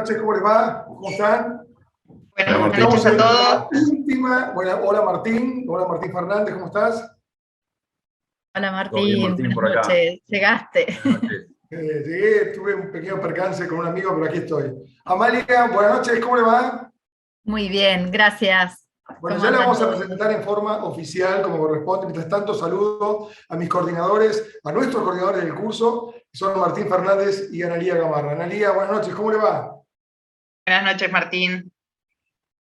noches, ¿cómo les va? ¿Cómo están? Buenas Estamos noches a en todos. la última. Hola Martín Fernández, ¿cómo estás? Hola Todo bien, Martín, Martín, buenas por acá. noches. Llegaste. Buenas noches. Llegué, tuve un pequeño percance con un amigo, pero aquí estoy. Amalia, buenas noches, ¿cómo le va? Muy bien, gracias. Bueno, ¿Cómo ya la andan vamos a todos? presentar en forma oficial, como corresponde. Mientras tanto, saludo a mis coordinadores, a nuestros coordinadores del curso, que son Martín Fernández y Analía Gamarra. Analía, buenas noches, ¿cómo le va? Buenas noches, Martín.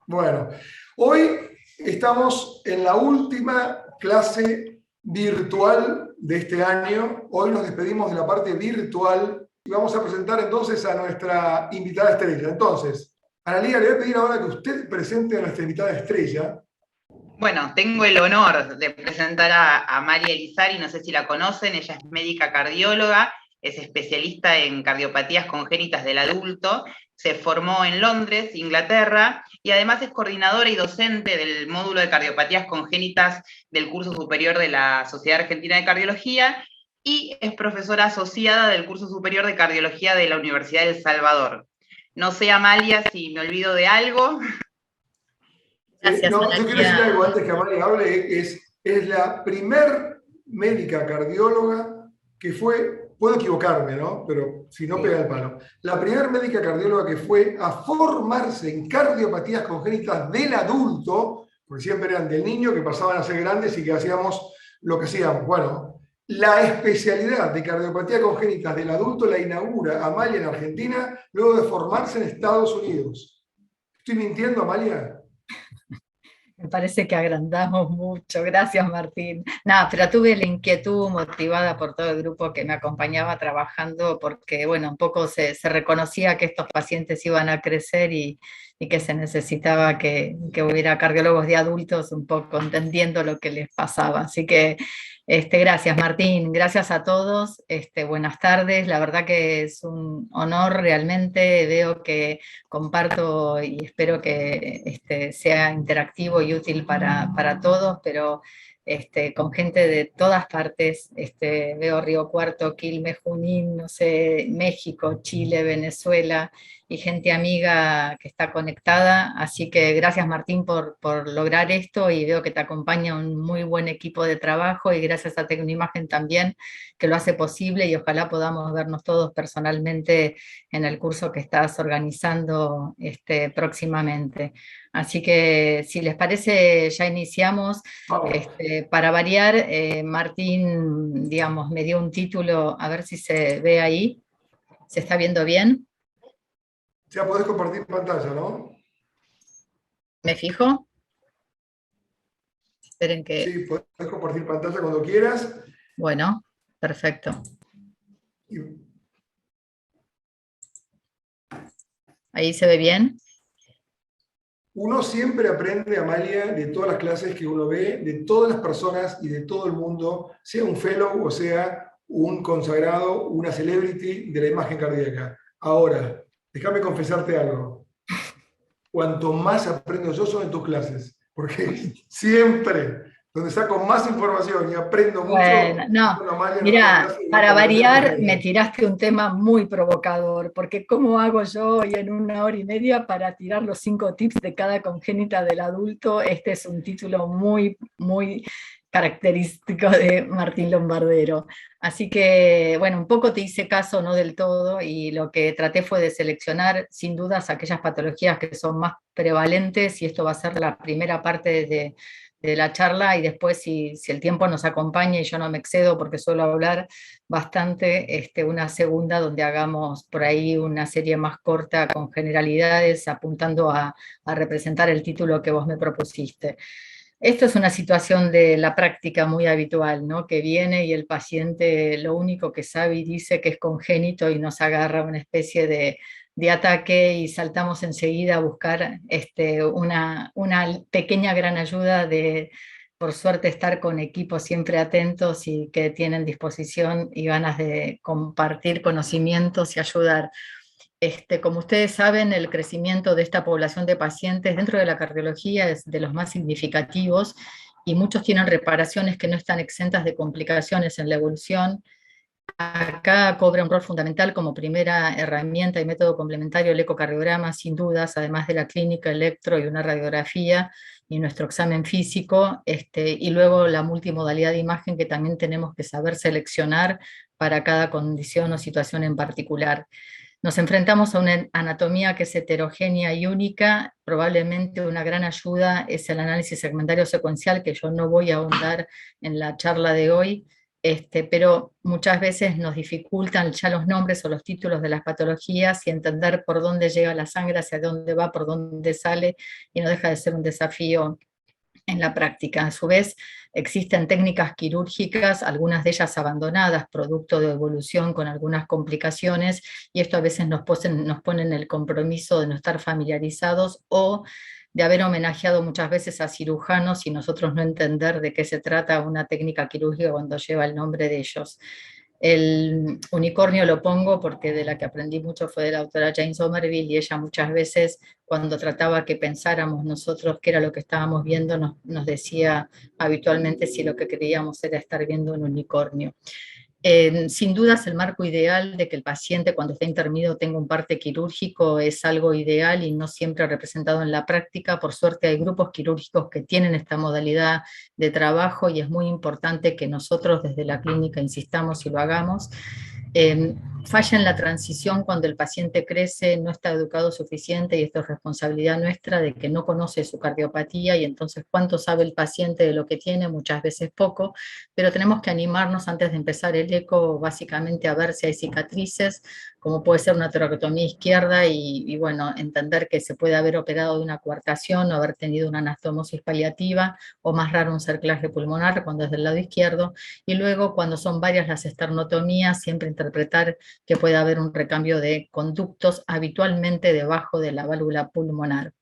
Bueno, hoy estamos en la última clase virtual de este año. Hoy nos despedimos de la parte virtual y vamos a presentar entonces a nuestra invitada estrella. Entonces, Analía, le voy a pedir ahora que usted presente a nuestra invitada estrella. Bueno, tengo el honor de presentar a María Elizari, no sé si la conocen, ella es médica cardióloga, es especialista en cardiopatías congénitas del adulto, se formó en Londres, Inglaterra, y además es coordinadora y docente del módulo de cardiopatías congénitas del curso superior de la Sociedad Argentina de Cardiología, y es profesora asociada del curso superior de cardiología de la Universidad de El Salvador. No sé, Amalia, si me olvido de algo. Gracias, No, yo quiero decir Analía. algo antes que Amalia hable. Es la primer médica cardióloga que fue, puedo equivocarme, ¿no? Pero si no pega el palo. La primera médica cardióloga que fue a formarse en cardiopatías congénitas del adulto, porque siempre eran del niño, que pasaban a ser grandes y que hacíamos lo que hacíamos. Bueno, la especialidad de cardiopatía congénitas del adulto la inaugura Amalia en Argentina, luego de formarse en Estados Unidos. ¿Estoy mintiendo, Amalia? Me parece que agrandamos mucho. Gracias, Martín. Nada, pero tuve la inquietud motivada por todo el grupo que me acompañaba trabajando, porque, bueno, un poco se reconocía que estos pacientes iban a crecer y que se necesitaba que hubiera cardiólogos de adultos un poco entendiendo lo que les pasaba. Así que, gracias, Martín. Gracias a todos. Buenas tardes. La verdad que es un honor realmente. Veo que comparto y espero que sea interactivo y útil para todos, pero con gente de todas partes, veo Río Cuarto, Quilmes, Junín, no sé, México, Chile, Venezuela, y gente amiga que está conectada, así que gracias Martín por lograr esto, y veo que te acompaña un muy buen equipo de trabajo, y gracias a Tecnoimagen también, que lo hace posible, y ojalá podamos vernos todos personalmente en el curso que estás organizando próximamente. Así que si les parece, ya iniciamos. Vamos. Para variar, Martín, digamos, me dio un título, a ver si se ve ahí. ¿Se está viendo bien? Ya podés compartir pantalla, ¿no? ¿Me fijo? Esperen que... Sí, podés compartir pantalla cuando quieras. Bueno, perfecto. Y ¿Ahí se ve bien? uno siempre aprende, Amalia, de todas las clases que uno ve, de todas las personas y de todo el mundo, sea un fellow o sea un consagrado, una celebrity de la imagen cardíaca. Ahora, déjame confesarte algo. Cuanto más aprendo yo son en tus clases, porque siempre donde saco más información y aprendo mucho, Bueno, no, con Amalia en una mira, clase y para nunca aprendemos variar me juntos. tiraste un tema muy provocador, porque ¿cómo hago yo hoy en 1 hora y media para tirar los 5 tips de cada congénita del adulto? Este es un título muy, muy característico de Martín Lombardero. Así que, bueno, un poco te hice caso, no del todo, y lo que traté fue de seleccionar, sin dudas, aquellas patologías que son más prevalentes, y esto va a ser la primera parte de la charla, y después si el tiempo nos acompaña y yo no me excedo porque suelo hablar bastante, una segunda donde hagamos por ahí una serie más corta con generalidades apuntando a representar el título que vos me propusiste. Esto es una situación de la práctica muy habitual, ¿no? Que viene y el paciente lo único que sabe y dice que es congénito, y nos agarra una especie de ataque, y saltamos enseguida a buscar una pequeña gran ayuda de, por suerte, estar con equipos siempre atentos y que tienen disposición y ganas de compartir conocimientos y ayudar. Como ustedes saben, el crecimiento de esta población de pacientes dentro de la cardiología es de los más significativos, y muchos tienen reparaciones que no están exentas de complicaciones en la evolución. Acá cobra un rol fundamental como primera herramienta y método complementario el ecocardiograma, sin dudas, además de la clínica, electro y una radiografía y nuestro examen físico, y luego la multimodalidad de imagen que también tenemos que saber seleccionar para cada condición o situación en particular. Nos enfrentamos a una anatomía que es heterogénea y única. Probablemente una gran ayuda es el análisis segmentario secuencial, que yo no voy a ahondar en la charla de hoy, pero muchas veces nos dificultan ya los nombres o los títulos de las patologías y entender por dónde llega la sangre, hacia dónde va, por dónde sale, y no deja de ser un desafío en la práctica. A su vez, existen técnicas quirúrgicas, algunas de ellas abandonadas, producto de evolución con algunas complicaciones, y esto a veces nos pone en el compromiso de no estar familiarizados o de haber homenajeado muchas veces a cirujanos y nosotros no entender de qué se trata una técnica quirúrgica cuando lleva el nombre de ellos. El unicornio lo pongo porque de la que aprendí mucho fue de la autora Jane Somerville, y ella muchas veces cuando trataba que pensáramos nosotros qué era lo que estábamos viendo, nos decía habitualmente si lo que creíamos era estar viendo un unicornio. Sin dudas el marco ideal de que el paciente cuando está intervenido tenga un parte quirúrgico es algo ideal y no siempre representado en la práctica. Por suerte hay grupos quirúrgicos que tienen esta modalidad de trabajo y es muy importante que nosotros desde la clínica insistamos y lo hagamos. Falla en la transición cuando el paciente crece, no está educado suficiente, y esto es responsabilidad nuestra de que no conoce su cardiopatía, y entonces cuánto sabe el paciente de lo que tiene, muchas veces poco, pero tenemos que animarnos antes de empezar el eco básicamente a ver si hay cicatrices, como puede ser una toracotomía izquierda, y bueno, entender que se puede haber operado de una coartación o haber tenido una anastomosis paliativa, o más raro un cerclaje pulmonar cuando es del lado izquierdo, y luego cuando son varias las esternotomías, siempre interpretar que puede haber un recambio de conductos habitualmente debajo de la válvula pulmonar.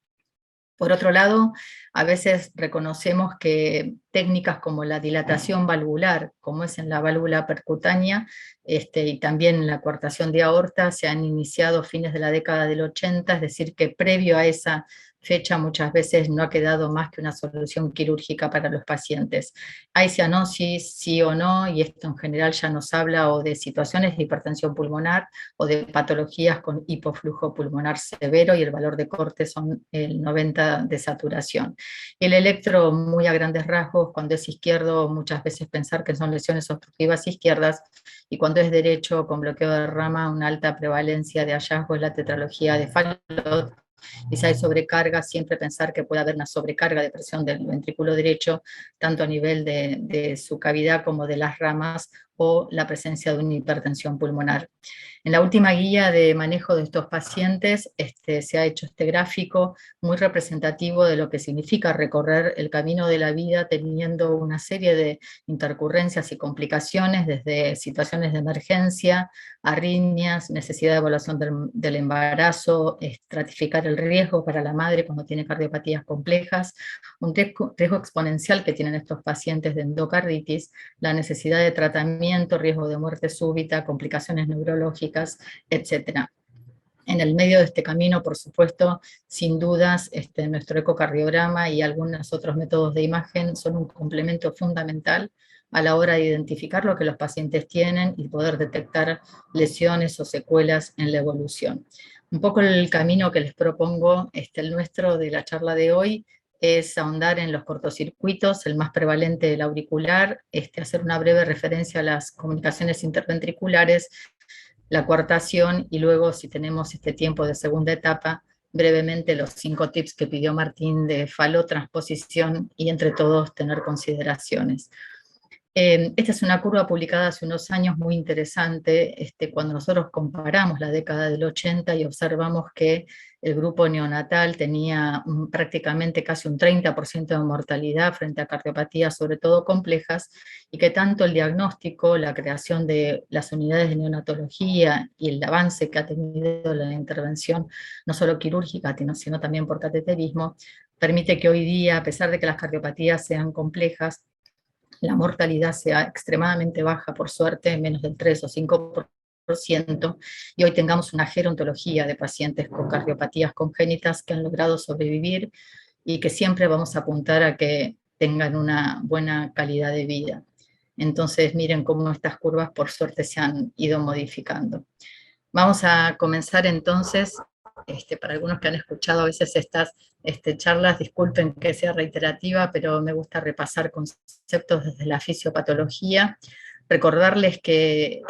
Por otro lado, a veces reconocemos que técnicas como la dilatación valvular, como es en la válvula percutánea, y también en la coartación de aorta, se han iniciado a fines de la década del 80, es decir, que previo a esa fecha muchas veces no ha quedado más que una solución quirúrgica para los pacientes. Hay cianosis, sí o no, y esto en general ya nos habla o de situaciones de hipertensión pulmonar o de patologías con hipoflujo pulmonar severo, y el valor de corte son el 90 de saturación. El electro, muy a grandes rasgos, cuando es izquierdo muchas veces pensar que son lesiones obstructivas izquierdas, y cuando es derecho con bloqueo de rama una alta prevalencia de hallazgo es la tetralogía de Fallot. Y si hay sobrecarga, siempre pensar que puede haber una sobrecarga de presión del ventrículo derecho, tanto a nivel de su cavidad como de las ramas, o la presencia de una hipertensión pulmonar. En la última guía de manejo de estos pacientes se ha hecho este gráfico muy representativo de lo que significa recorrer el camino de la vida teniendo una serie de intercurrencias y complicaciones, desde situaciones de emergencia, arritmias, necesidad de evaluación del embarazo, estratificar el riesgo para la madre cuando tiene cardiopatías complejas, un riesgo exponencial que tienen estos pacientes de endocarditis, la necesidad de tratamiento, riesgo de muerte súbita, complicaciones neurológicas, etc. En el medio de este camino, por supuesto, sin dudas, nuestro ecocardiograma y algunos otros métodos de imagen son un complemento fundamental a la hora de identificar lo que los pacientes tienen y poder detectar lesiones o secuelas en la evolución. Un poco el camino que les propongo, el nuestro de la charla de hoy, es ahondar en los cortocircuitos, el más prevalente del auricular, hacer una breve referencia a las comunicaciones interventriculares, la coartación, y luego, si tenemos este tiempo de segunda etapa, brevemente los 5 tips que pidió Martín de Fallot, transposición, y entre todos tener consideraciones. Esta es una curva publicada hace unos años muy interesante, cuando nosotros comparamos la década del 80 y observamos que el grupo neonatal tenía prácticamente casi un 30% de mortalidad frente a cardiopatías, sobre todo complejas, y que tanto el diagnóstico, la creación de las unidades de neonatología y el avance que ha tenido la intervención, no solo quirúrgica, sino también por cateterismo, permite que hoy día, a pesar de que las cardiopatías sean complejas, la mortalidad sea extremadamente baja, por suerte, menos del 3 o 5%, y hoy tengamos una gerontología de pacientes con cardiopatías congénitas que han logrado sobrevivir y que siempre vamos a apuntar a que tengan una buena calidad de vida. Entonces miren cómo estas curvas por suerte se han ido modificando. Vamos a comenzar entonces, para algunos que han escuchado a veces estas charlas, disculpen que sea reiterativa, pero me gusta repasar conceptos desde la fisiopatología. Recordarles que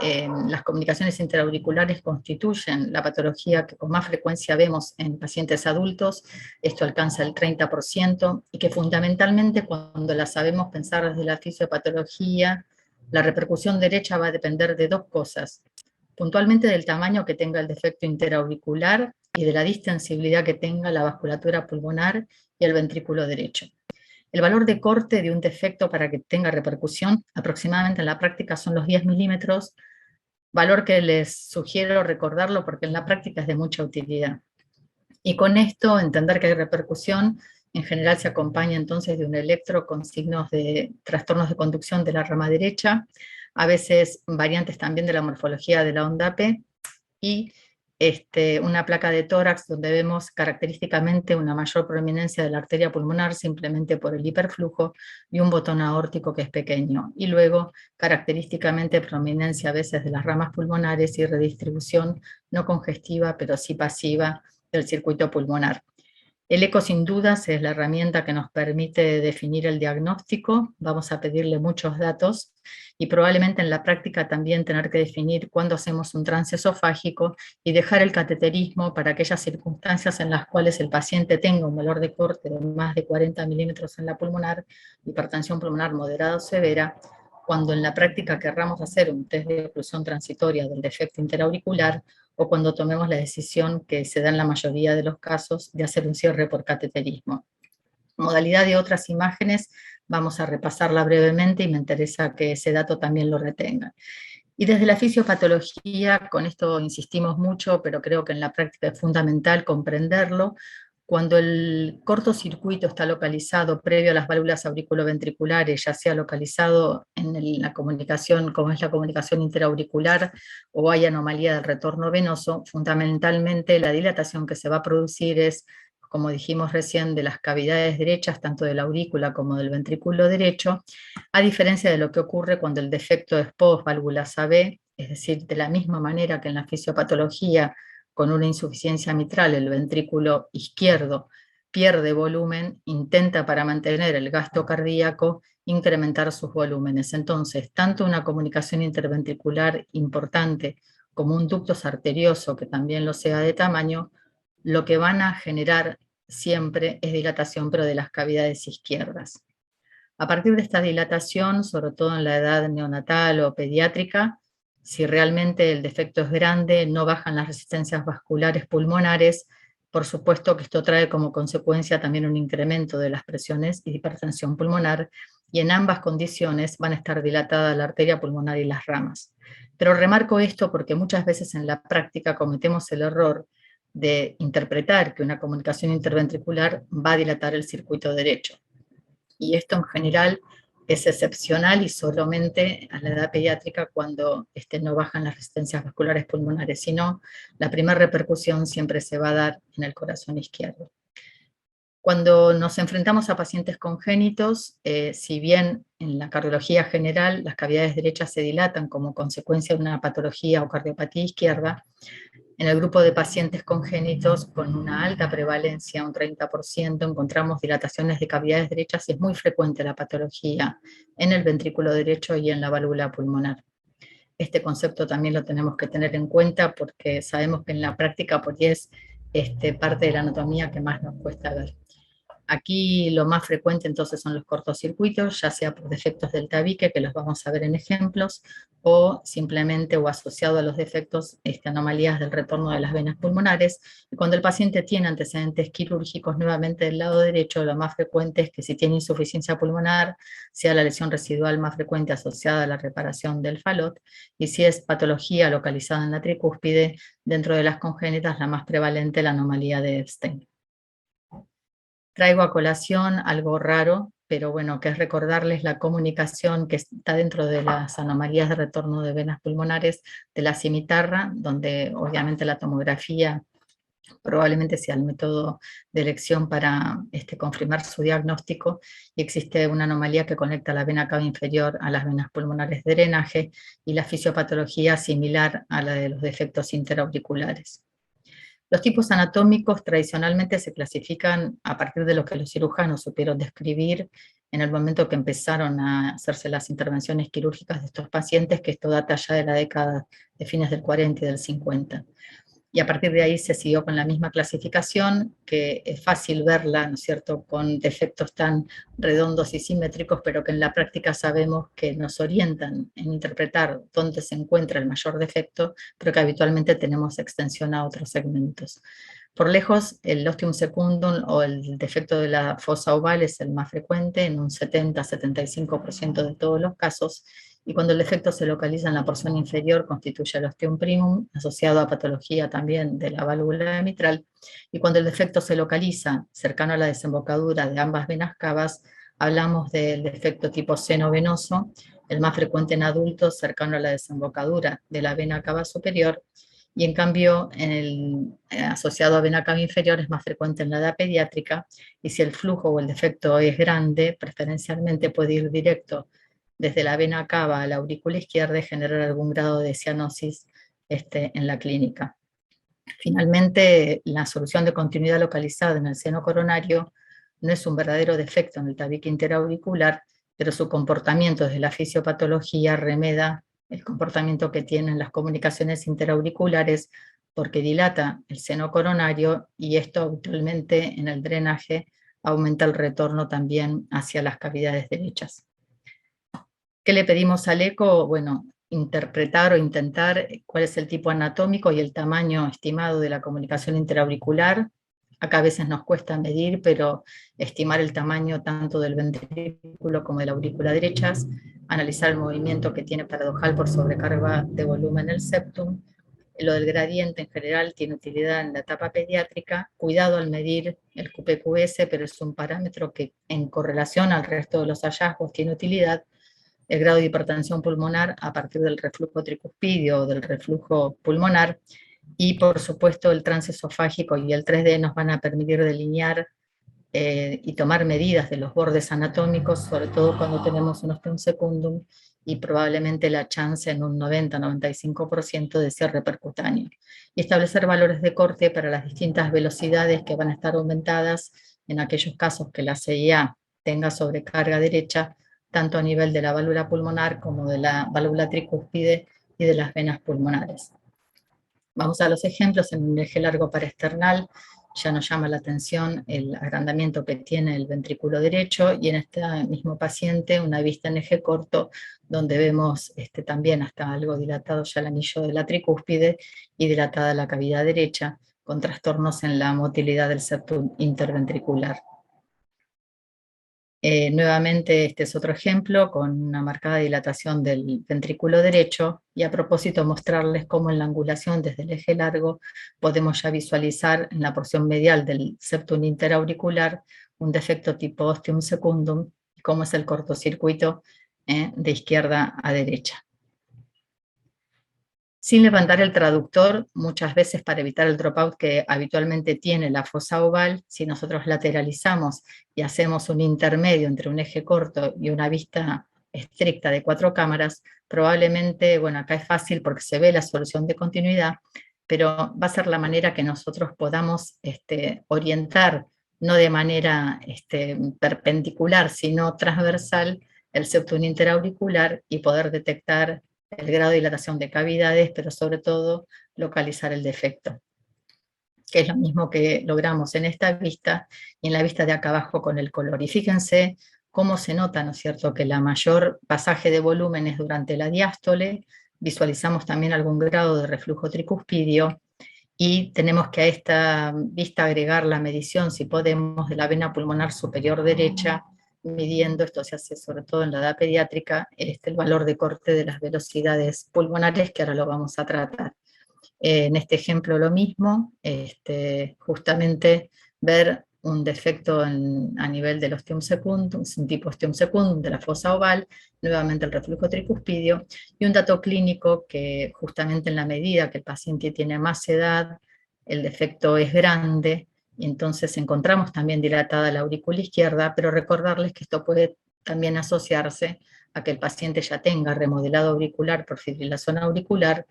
las comunicaciones interauriculares constituyen la patología que con más frecuencia vemos en pacientes adultos, esto alcanza el 30%, y que fundamentalmente cuando la sabemos pensar desde la fisiopatología, la repercusión derecha va a depender de dos cosas: puntualmente del tamaño que tenga el defecto interauricular y de la distensibilidad que tenga la vasculatura pulmonar y el ventrículo derecho. El valor de corte de un defecto para que tenga repercusión aproximadamente en la práctica son los 10 milímetros, valor que les sugiero recordarlo porque en la práctica es de mucha utilidad. Y con esto entender que hay repercusión en general se acompaña entonces de un electro con signos de trastornos de conducción de la rama derecha, a veces variantes también de la morfología de la onda P, y una placa de tórax donde vemos característicamente una mayor prominencia de la arteria pulmonar simplemente por el hiperflujo y un botón aórtico que es pequeño. Y luego característicamente prominencia a veces de las ramas pulmonares y redistribución no congestiva pero sí pasiva del circuito pulmonar. El eco sin dudas es la herramienta que nos permite definir el diagnóstico. Vamos a pedirle muchos datos y probablemente en la práctica también tener que definir cuándo hacemos un trance esofágico y dejar el cateterismo para aquellas circunstancias en las cuales el paciente tenga un valor de corte de más de 40 milímetros en la pulmonar, hipertensión pulmonar moderada o severa, cuando en la práctica querramos hacer un test de oclusión transitoria del defecto interauricular, o cuando tomemos la decisión, que se da en la mayoría de los casos, de hacer un cierre por cateterismo. Modalidad de otras imágenes, vamos a repasarla brevemente y me interesa que ese dato también lo retengan. Y desde la fisiopatología, con esto insistimos mucho, pero creo que en la práctica es fundamental comprenderlo. Cuando el cortocircuito está localizado previo a las válvulas auriculoventriculares, ya sea localizado en la comunicación, como es la comunicación interauricular, o hay anomalía del retorno venoso, fundamentalmente la dilatación que se va a producir es, como dijimos recién, de las cavidades derechas, tanto de la aurícula como del ventrículo derecho, a diferencia de lo que ocurre cuando el defecto es post-válvulas AB, es decir, de la misma manera que en la fisiopatología, con una insuficiencia mitral, el ventrículo izquierdo pierde volumen, intenta para mantener el gasto cardíaco incrementar sus volúmenes. Entonces, tanto una comunicación interventricular importante como un ducto arterioso, que también lo sea de tamaño, lo que van a generar siempre es dilatación, pero de las cavidades izquierdas. A partir de esta dilatación, sobre todo en la edad neonatal o pediátrica, si realmente el defecto es grande, no bajan las resistencias vasculares pulmonares, por supuesto que esto trae como consecuencia también un incremento de las presiones y hipertensión pulmonar, y en ambas condiciones van a estar dilatadas la arteria pulmonar y las ramas. Pero remarco esto porque muchas veces en la práctica cometemos el error de interpretar que una comunicación interventricular va a dilatar el circuito derecho. Y esto en general es excepcional y solamente a la edad pediátrica cuando no bajan las resistencias vasculares pulmonares, sino la primera repercusión siempre se va a dar en el corazón izquierdo. Cuando nos enfrentamos a pacientes congénitos, si bien en la cardiología general las cavidades derechas se dilatan como consecuencia de una patología o cardiopatía izquierda, en el grupo de pacientes congénitos con una alta prevalencia, un 30%, encontramos dilataciones de cavidades derechas y es muy frecuente la patología en el ventrículo derecho y en la válvula pulmonar. Este concepto también lo tenemos que tener en cuenta porque sabemos que en la práctica por ahí es parte de la anatomía que más nos cuesta ver. Aquí lo más frecuente entonces son los cortocircuitos, ya sea por defectos del tabique, que los vamos a ver en ejemplos, o simplemente o asociado a los defectos, anomalías del retorno de las venas pulmonares. Y cuando el paciente tiene antecedentes quirúrgicos nuevamente del lado derecho, lo más frecuente es que si tiene insuficiencia pulmonar, sea la lesión residual más frecuente asociada a la reparación del falot, y si es patología localizada en la tricúspide, dentro de las congénitas la más prevalente, la anomalía de Epstein. Traigo a colación algo raro, pero bueno, que es recordarles la comunicación que está dentro de las anomalías de retorno de venas pulmonares de la cimitarra, donde obviamente la tomografía probablemente sea el método de elección para confirmar su diagnóstico, y existe una anomalía que conecta la vena cava inferior a las venas pulmonares de drenaje, y la fisiopatología similar a la de los defectos interauriculares. Los tipos anatómicos tradicionalmente se clasifican a partir de lo que los cirujanos supieron describir en el momento que empezaron a hacerse las intervenciones quirúrgicas de estos pacientes, que esto data ya de la década de fines del 40 y del 50. Y a partir de ahí se siguió con la misma clasificación, que es fácil verla, ¿no es cierto?, con defectos tan redondos y simétricos, pero que en la práctica sabemos que nos orientan en interpretar dónde se encuentra el mayor defecto, pero que habitualmente tenemos extensión a otros segmentos. Por lejos, el ostium secundum o el defecto de la fosa oval es el más frecuente, en un 70-75% de todos los casos, y cuando el defecto se localiza en la porción inferior constituye el ostium primum, asociado a patología también de la válvula mitral, y cuando el defecto se localiza cercano a la desembocadura de ambas venas cavas, hablamos del defecto tipo seno venoso, el más frecuente en adultos cercano a la desembocadura de la vena cava superior, y en cambio asociado a vena cava inferior es más frecuente en la edad pediátrica, y si el flujo o el defecto es grande, preferencialmente puede ir directo desde la vena cava a la aurícula izquierda y generar algún grado de cianosis en la clínica. Finalmente, la solución de continuidad localizada en el seno coronario no es un verdadero defecto en el tabique interauricular, pero su comportamiento desde la fisiopatología remeda el comportamiento que tienen las comunicaciones interauriculares, porque dilata el seno coronario, y esto habitualmente en el drenaje aumenta el retorno también hacia las cavidades derechas. ¿Qué le pedimos al eco? Bueno, interpretar o intentar cuál es el tipo anatómico y el tamaño estimado de la comunicación interauricular. Acá a veces nos cuesta medir, pero estimar el tamaño tanto del ventrículo como de la aurícula derechas, analizar el movimiento que tiene paradojal por sobrecarga de volumen el septum. Lo del gradiente en general tiene utilidad en la etapa pediátrica. Cuidado al medir el QPQS, pero es un parámetro que en correlación al resto de los hallazgos tiene utilidad. El grado de hipertensión pulmonar a partir del reflujo tricuspidio o del reflujo pulmonar, y por supuesto el transesofágico y el 3D nos van a permitir delinear y tomar medidas de los bordes anatómicos, sobre todo cuando tenemos un ostium secundum y probablemente la chance en un 90-95% de cierre percutáneo. Y establecer valores de corte para las distintas velocidades que van a estar aumentadas en aquellos casos que la CIA tenga sobrecarga derecha, tanto a nivel de la válvula pulmonar como de la válvula tricúspide y de las venas pulmonares. Vamos a los ejemplos. En un eje largo paraesternal ya nos llama la atención el agrandamiento que tiene el ventrículo derecho, y en este mismo paciente una vista en eje corto donde vemos también hasta algo dilatado ya el anillo de la tricúspide y dilatada la cavidad derecha, con trastornos en la motilidad del septum interventricular. Nuevamente este es otro ejemplo con una marcada dilatación del ventrículo derecho, y a propósito mostrarles cómo en la angulación desde el eje largo podemos ya visualizar en la porción medial del septum interauricular un defecto tipo ostium secundum, y cómo es el cortocircuito de izquierda a derecha. Sin levantar el traductor, muchas veces para evitar el dropout que habitualmente tiene la fosa oval, si nosotros lateralizamos y hacemos un intermedio entre un eje corto y una vista estricta de 4 cámaras, probablemente, bueno, acá es fácil porque se ve la solución de continuidad, pero va a ser la manera que nosotros podamos orientar, no de manera perpendicular, sino transversal, el septum interauricular, y poder detectar el grado de dilatación de cavidades, pero sobre todo localizar el defecto, que es lo mismo que logramos en esta vista y en la vista de acá abajo con el color. Y fíjense cómo se nota, ¿no es cierto?, que la mayor pasaje de volumen es durante la diástole. Visualizamos también algún grado de reflujo tricuspidio, y tenemos que a esta vista agregar la medición, si podemos, de la vena pulmonar superior derecha, midiendo, esto se hace sobre todo en la edad pediátrica, el valor de corte de las velocidades pulmonares, que ahora lo vamos a tratar. En este ejemplo lo mismo, justamente ver un defecto a nivel del ostium secundum, un tipo ostium secundum de la fosa oval, nuevamente el reflujo tricuspidio, y un dato clínico que justamente en la medida que el paciente tiene más edad, el defecto es grande, y entonces encontramos también dilatada la aurícula izquierda, pero recordarles que esto puede también asociarse a que el paciente ya tenga remodelado auricular por fibrilación auricular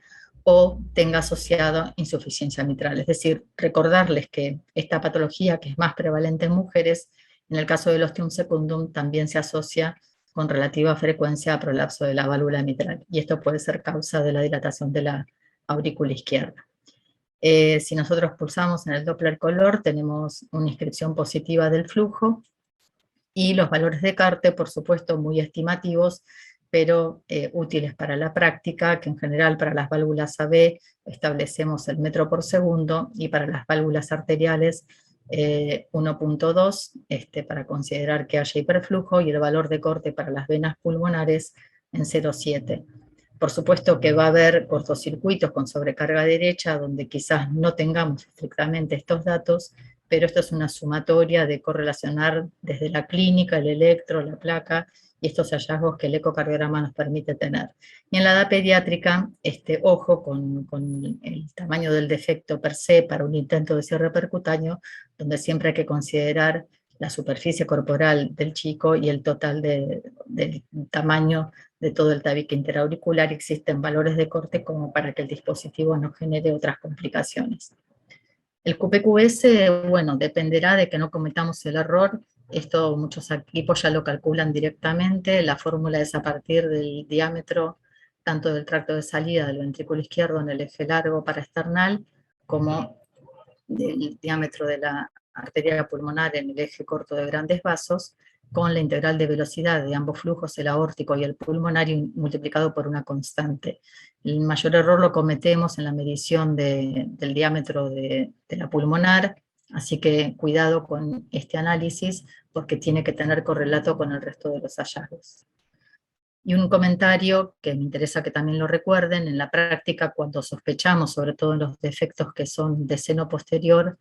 o tenga asociado insuficiencia mitral. Es decir, recordarles que esta patología, que es más prevalente en mujeres, en el caso del ostium secundum también se asocia con relativa frecuencia a prolapso de la válvula mitral, y esto puede ser causa de la dilatación de la aurícula izquierda. Si nosotros pulsamos en el Doppler color, tenemos una inscripción positiva del flujo, y los valores de Carte, por supuesto, muy estimativos, pero útiles para la práctica, que en general para las válvulas AB establecemos el metro por segundo, y para las válvulas arteriales 1.2, para considerar que haya hiperflujo, y el valor de corte para las venas pulmonares en 0.7. Por supuesto que va a haber cortocircuitos con sobrecarga derecha, donde quizás no tengamos estrictamente estos datos, pero esto es una sumatoria de correlacionar desde la clínica, el electro, la placa, y estos hallazgos que el ecocardiograma nos permite tener. Y en la edad pediátrica, ojo con el tamaño del defecto per se para un intento de cierre percutáneo, donde siempre hay que considerar la superficie corporal del chico y el total del tamaño de todo el tabique interauricular. Existen valores de corte como para que el dispositivo no genere otras complicaciones. El QPQS, bueno, dependerá de que no cometamos el error. Esto muchos equipos ya lo calculan directamente. La fórmula es a partir del diámetro tanto del tracto de salida del ventrículo izquierdo en el eje largo paraesternal, como del diámetro de la arteria pulmonar en el eje corto de grandes vasos, con la integral de velocidad de ambos flujos, el aórtico y el pulmonario, multiplicado por una constante. El mayor error lo cometemos en la medición del diámetro de la pulmonar, así que cuidado con este análisis, porque tiene que tener correlato con el resto de los hallazgos. Y un comentario que me interesa que también lo recuerden: en la práctica, cuando sospechamos, sobre todo en los defectos que son de seno posterior,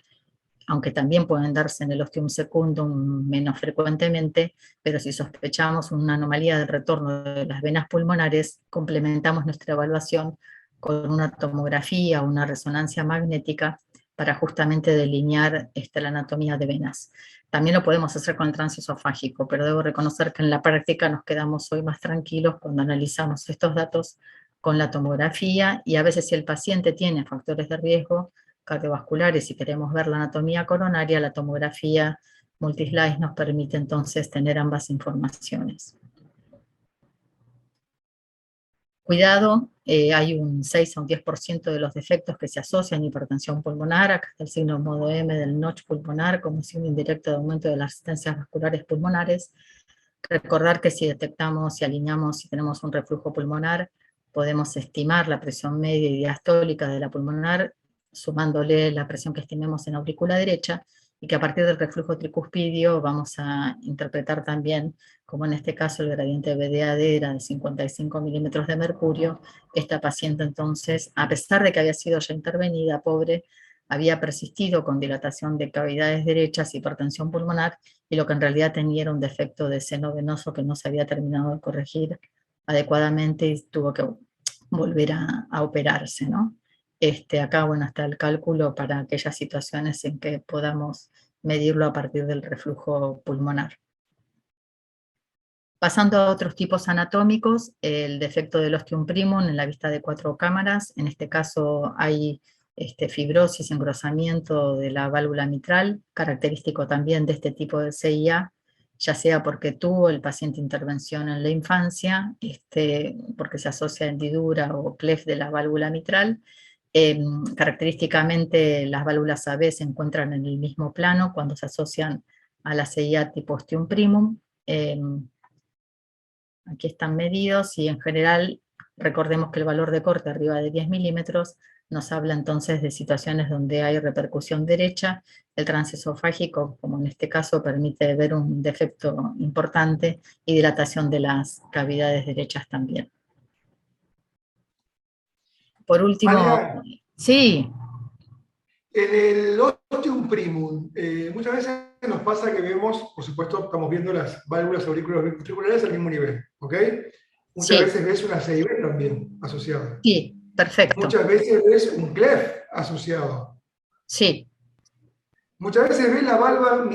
aunque también pueden darse en el ostium secundum menos frecuentemente, pero si sospechamos una anomalía del retorno de las venas pulmonares, complementamos nuestra evaluación con una tomografía o una resonancia magnética para justamente delinear la anatomía de venas. También lo podemos hacer con el transesofágico, pero debo reconocer que en la práctica nos quedamos hoy más tranquilos cuando analizamos estos datos con la tomografía, y a veces si el paciente tiene factores de riesgo cardiovasculares y queremos ver la anatomía coronaria, la tomografía multislice nos permite entonces tener ambas informaciones. Cuidado, hay un 6 a un 10% de los defectos que se asocian a hipertensión pulmonar. Acá está el signo modo M del notch pulmonar como signo indirecto de aumento de las resistencias vasculares pulmonares. Recordar que si detectamos, si alineamos, si tenemos un reflujo pulmonar, podemos estimar la presión media y diastólica de la pulmonar, sumándole la presión que estimemos en aurícula derecha, y que a partir del reflujo tricuspidio vamos a interpretar también, como en este caso el gradiente BDAD era de 55 milímetros de mercurio. Esta paciente entonces, a pesar de que había sido ya intervenida, pobre, había persistido con dilatación de cavidades derechas, hipertensión pulmonar, y lo que en realidad tenía era un defecto de seno venoso que no se había terminado de corregir adecuadamente y tuvo que volver a operarse, ¿no? Acá, bueno, está el cálculo para aquellas situaciones en que podamos medirlo a partir del reflujo pulmonar. Pasando a otros tipos anatómicos, el defecto del ostium primum en la vista de 4 cámaras. En este caso hay fibrosis, engrosamiento de la válvula mitral, característico también de este tipo de CIA, ya sea porque tuvo el paciente intervención en la infancia, porque se asocia a hendidura o cleft de la válvula mitral. Característicamente las válvulas AB se encuentran en el mismo plano cuando se asocian a la CIA tipo ostium primum. Aquí están medidos, y en general recordemos que el valor de corte arriba de 10 milímetros nos habla entonces de situaciones donde hay repercusión derecha. El transesofágico, como en este caso, permite ver un defecto importante y dilatación de las cavidades derechas también. Por último, María, sí. en el ostium primum, muchas veces nos pasa que vemos, por supuesto, estamos viendo las válvulas auriculares al mismo nivel, ¿ok? Muchas Sí. veces ves una CIB también asociada. Sí, perfecto. Muchas veces ves un clef asociado. Sí, Muchas veces ves la valva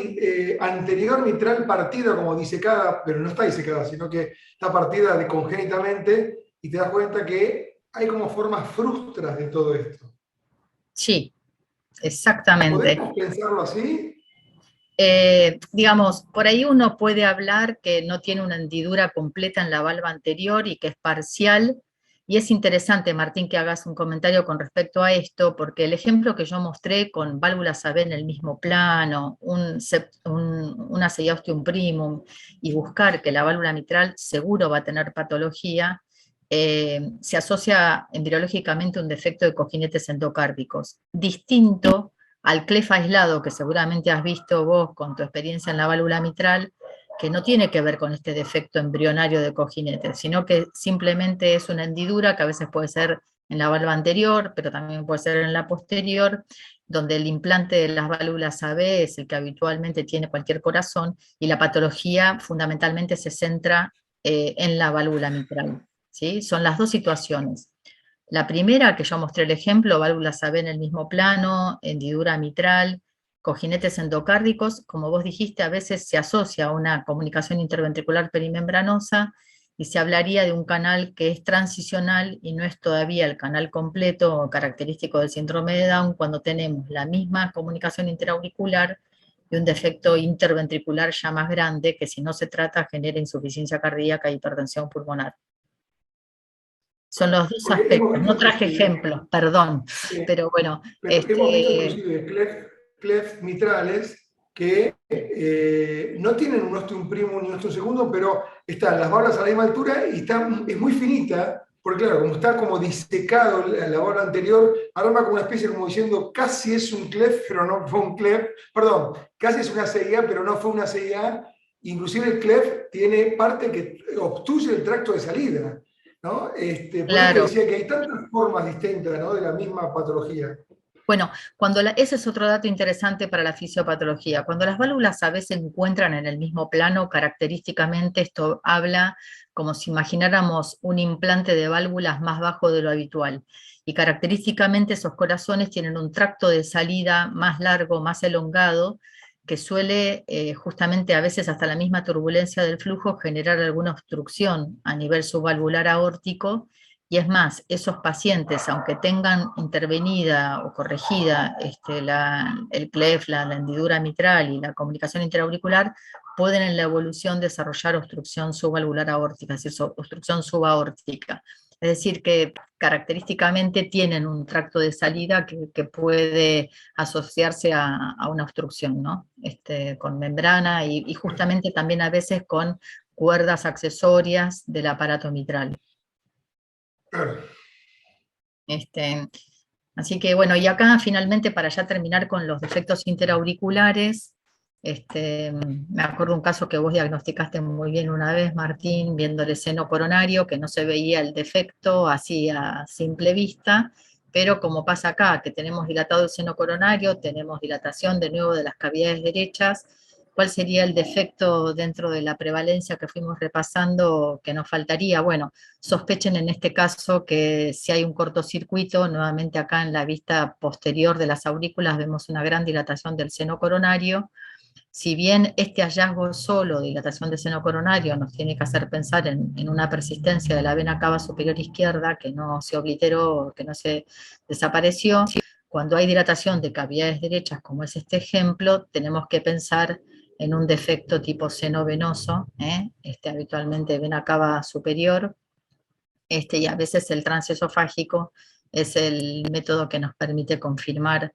anterior mitral partida como disecada, pero no está disecada, sino que está partida congénitamente y te das cuenta que hay como formas frustras de todo esto. sí, exactamente. ¿Podemos pensarlo así? Digamos, por ahí uno puede hablar que no tiene una hendidura completa en la valva anterior y que es parcial. Y es interesante, Martín, que hagas un comentario con respecto a esto, porque el ejemplo que yo mostré con válvulas AB en el mismo plano, una sedia ostium primum, y buscar que la válvula mitral seguro va a tener patología, se asocia embriológicamente a un defecto de cojinetes endocárdicos, distinto al clef aislado que seguramente has visto vos con tu experiencia en la válvula mitral, que no tiene que ver con este defecto embrionario de cojinetes, sino que simplemente es una hendidura que a veces puede ser en la valva anterior, pero también puede ser en la posterior, donde el implante de las válvulas AB es el que habitualmente tiene cualquier corazón, y la patología fundamentalmente se centra en la válvula mitral. ¿Sí? Son las dos situaciones. La primera, que yo mostré el ejemplo, válvulas AB en el mismo plano, hendidura mitral, cojinetes endocárdicos, como vos dijiste, a veces se asocia a una comunicación interventricular perimembranosa y se hablaría de un canal que es transicional y no es todavía el canal completo o característico del síndrome de Down cuando tenemos la misma comunicación interauricular y un defecto interventricular ya más grande que si no se trata genera insuficiencia cardíaca e hipertensión pulmonar. Son los dos Porque hemos aspectos. visto No traje inclusive, ejemplos, perdón, pero bueno, pero hemos visto inclusive clef mitrales que no tienen un ostium primum ni un ostium secundum, pero están las válvulas a la misma altura y es muy finita, porque claro, como está como disecado la válvula anterior, arma como una especie como diciendo casi es un clef, pero no fue un clef, perdón, casi es una CIA, pero no fue una CIA. Inclusive el clef tiene parte que obstruye el tracto de salida, ¿no? Por eso te claro. decía que hay tantas formas distintas, ¿no?, de la misma patología. Bueno, ese es otro dato interesante para la fisiopatología. Cuando las válvulas a veces se encuentran en el mismo plano, característicamente esto habla como si imagináramos un implante de válvulas más bajo de lo habitual. Y característicamente esos corazones tienen un tracto de salida más largo, más elongado, que suele justamente a veces hasta la misma turbulencia del flujo generar alguna obstrucción a nivel subvalvular aórtico. Y es más, esos pacientes, aunque tengan intervenida o corregida el clef, la hendidura mitral y la comunicación interauricular, pueden en la evolución desarrollar obstrucción subvalvular aórtica, es decir, obstrucción subaórtica. Es decir, que característicamente tienen un tracto de salida que puede asociarse a una obstrucción, ¿no? Con membrana y justamente también a veces con cuerdas accesorias del aparato mitral. Claro. Este, Así que bueno, y acá finalmente para ya terminar con los defectos interauriculares, me acuerdo un caso que vos diagnosticaste muy bien una vez, Martín, viendo el seno coronario, que no se veía el defecto así a simple vista, pero como pasa acá, que tenemos dilatado el seno coronario, tenemos dilatación de nuevo de las cavidades derechas. ¿Cuál sería el defecto dentro de la prevalencia que fuimos repasando que nos faltaría? Bueno, sospechen en este caso que si hay un cortocircuito, nuevamente acá en la vista posterior de las aurículas vemos una gran dilatación del seno coronario. Si bien este hallazgo solo, dilatación del seno coronario, nos tiene que hacer pensar en una persistencia de la vena cava superior izquierda que no se obliteró, que no se desapareció, cuando hay dilatación de cavidades derechas, como es este ejemplo, tenemos que pensar en un defecto tipo seno venoso, habitualmente vena cava superior, y a veces el transesofágico es el método que nos permite confirmar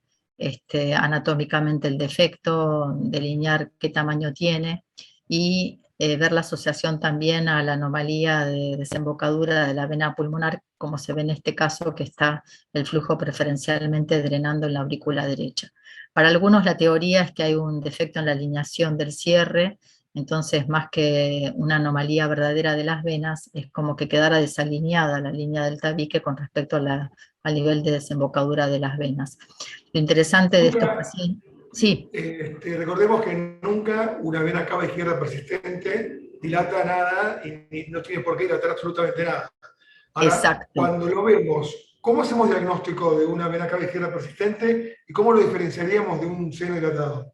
anatómicamente el defecto, delinear qué tamaño tiene y ver la asociación también a la anomalía de desembocadura de la vena pulmonar, como se ve en este caso, que está el flujo preferencialmente drenando en la aurícula derecha. Para algunos la teoría es que hay un defecto en la alineación del cierre, entonces más que una anomalía verdadera de las venas, es como que quedara desalineada la línea del tabique con respecto al nivel de desembocadura de las venas. Lo interesante de estos Nunca, pacientes, sí, recordemos que nunca una vena cava izquierda persistente dilata nada y no tiene por qué dilatar absolutamente nada. Ahora, exacto, cuando lo vemos ¿cómo hacemos diagnóstico de una vena cava izquierda persistente y cómo lo diferenciaríamos de un seno dilatado?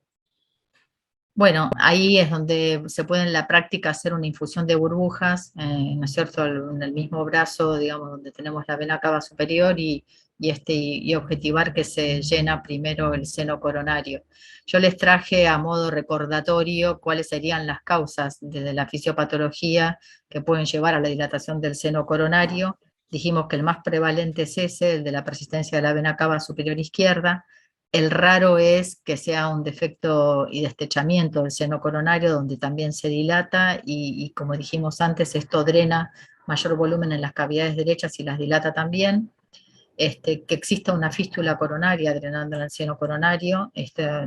Bueno, ahí es donde se puede en la práctica hacer una infusión de burbujas, ¿no es cierto?, en el mismo brazo, digamos, donde tenemos la vena cava superior y objetivar que se llena primero el seno coronario. Yo les traje a modo recordatorio cuáles serían las causas de la fisiopatología que pueden llevar a la dilatación del seno coronario. Dijimos que el más prevalente es ese, el de la persistencia de la vena cava superior izquierda. El raro es que sea un defecto y destechamiento del seno coronario, donde también se dilata y como dijimos antes, esto drena mayor volumen en las cavidades derechas y las dilata también. Que exista una fístula coronaria drenando en el seno coronario,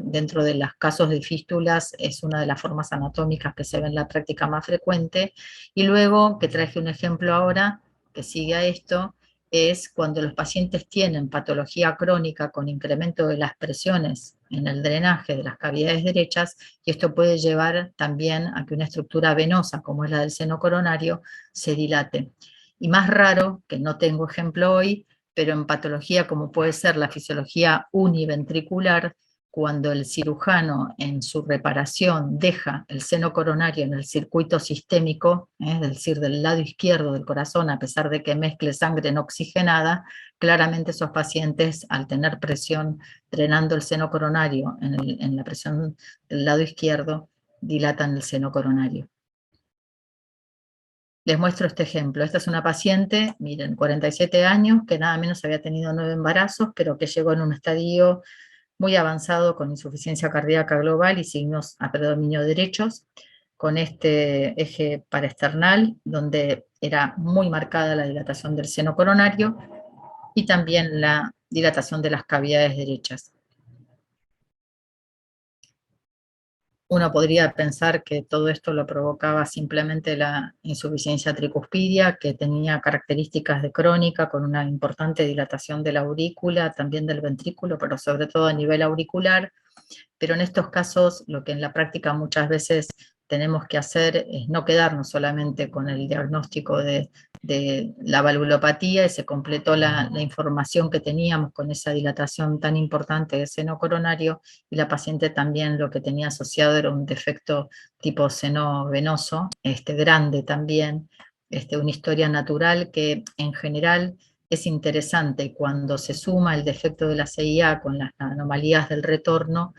dentro de los casos de fístulas es una de las formas anatómicas que se ve en la práctica más frecuente. Y luego, que traje un ejemplo ahora, que sigue a esto, es cuando los pacientes tienen patología crónica con incremento de las presiones en el drenaje de las cavidades derechas, y esto puede llevar también a que una estructura venosa, como es la del seno coronario, se dilate. Y más raro, que no tengo ejemplo hoy, pero en patología como puede ser la fisiología univentricular, cuando el cirujano en su reparación deja el seno coronario en el circuito sistémico, es decir, del lado izquierdo del corazón, a pesar de que mezcle sangre no oxigenada, claramente esos pacientes, al tener presión drenando el seno coronario en la presión del lado izquierdo, dilatan el seno coronario. Les muestro este ejemplo. Esta es una paciente, miren, 47 años, que nada menos había tenido 9 embarazos, pero que llegó en un estadio muy avanzado con insuficiencia cardíaca global y signos a predominio derechos, con este eje paraesternal, donde era muy marcada la dilatación del seno coronario y también la dilatación de las cavidades derechas. Uno podría pensar que todo esto lo provocaba simplemente la insuficiencia tricuspidia, que tenía características de crónica, con una importante dilatación de la aurícula, también del ventrículo, pero sobre todo a nivel auricular. Pero en estos casos, lo que en la práctica muchas veces tenemos que hacer es no quedarnos solamente con el diagnóstico de la valvulopatía, y se completó la información que teníamos con esa dilatación tan importante del seno coronario, y la paciente también lo que tenía asociado era un defecto tipo seno venoso, grande también, una historia natural que en general es interesante cuando se suma el defecto de la CIA con las anomalías del retorno.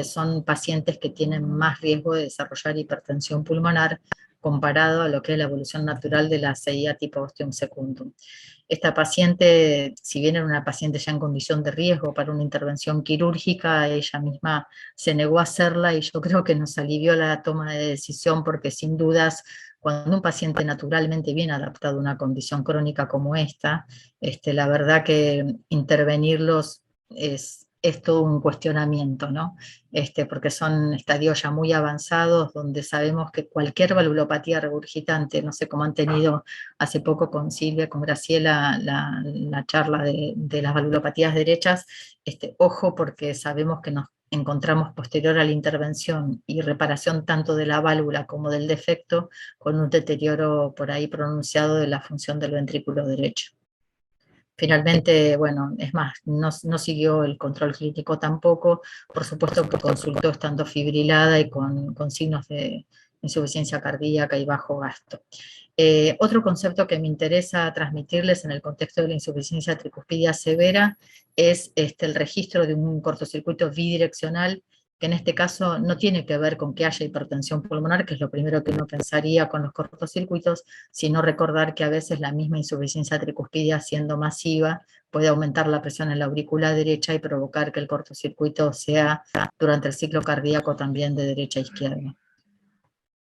Son pacientes que tienen más riesgo de desarrollar hipertensión pulmonar comparado a lo que es la evolución natural de la CIA tipo ostium secundum. Esta paciente, si bien era una paciente ya en condición de riesgo para una intervención quirúrgica, ella misma se negó a hacerla, y yo creo que nos alivió la toma de decisión, porque sin dudas, cuando un paciente naturalmente viene adaptado a una condición crónica como esta, la verdad que intervenirlos es todo un cuestionamiento, ¿no? Porque son estadios ya muy avanzados, donde sabemos que cualquier valvulopatía regurgitante, no sé cómo han tenido hace poco con Silvia, con Graciela, la charla de las valvulopatías derechas, ojo, porque sabemos que nos encontramos posterior a la intervención y reparación tanto de la válvula como del defecto, con un deterioro por ahí pronunciado de la función del ventrículo derecho. Finalmente, bueno, es más, no siguió el control clínico tampoco, por supuesto que consultó estando fibrilada y con signos de insuficiencia cardíaca y bajo gasto. Otro concepto que me interesa transmitirles en el contexto de la insuficiencia tricuspidia severa es el registro de un cortocircuito bidireccional, que en este caso no tiene que ver con que haya hipertensión pulmonar, que es lo primero que uno pensaría con los cortocircuitos, sino recordar que a veces la misma insuficiencia tricuspidia, siendo masiva, puede aumentar la presión en la aurícula derecha y provocar que el cortocircuito sea durante el ciclo cardíaco también de derecha a izquierda.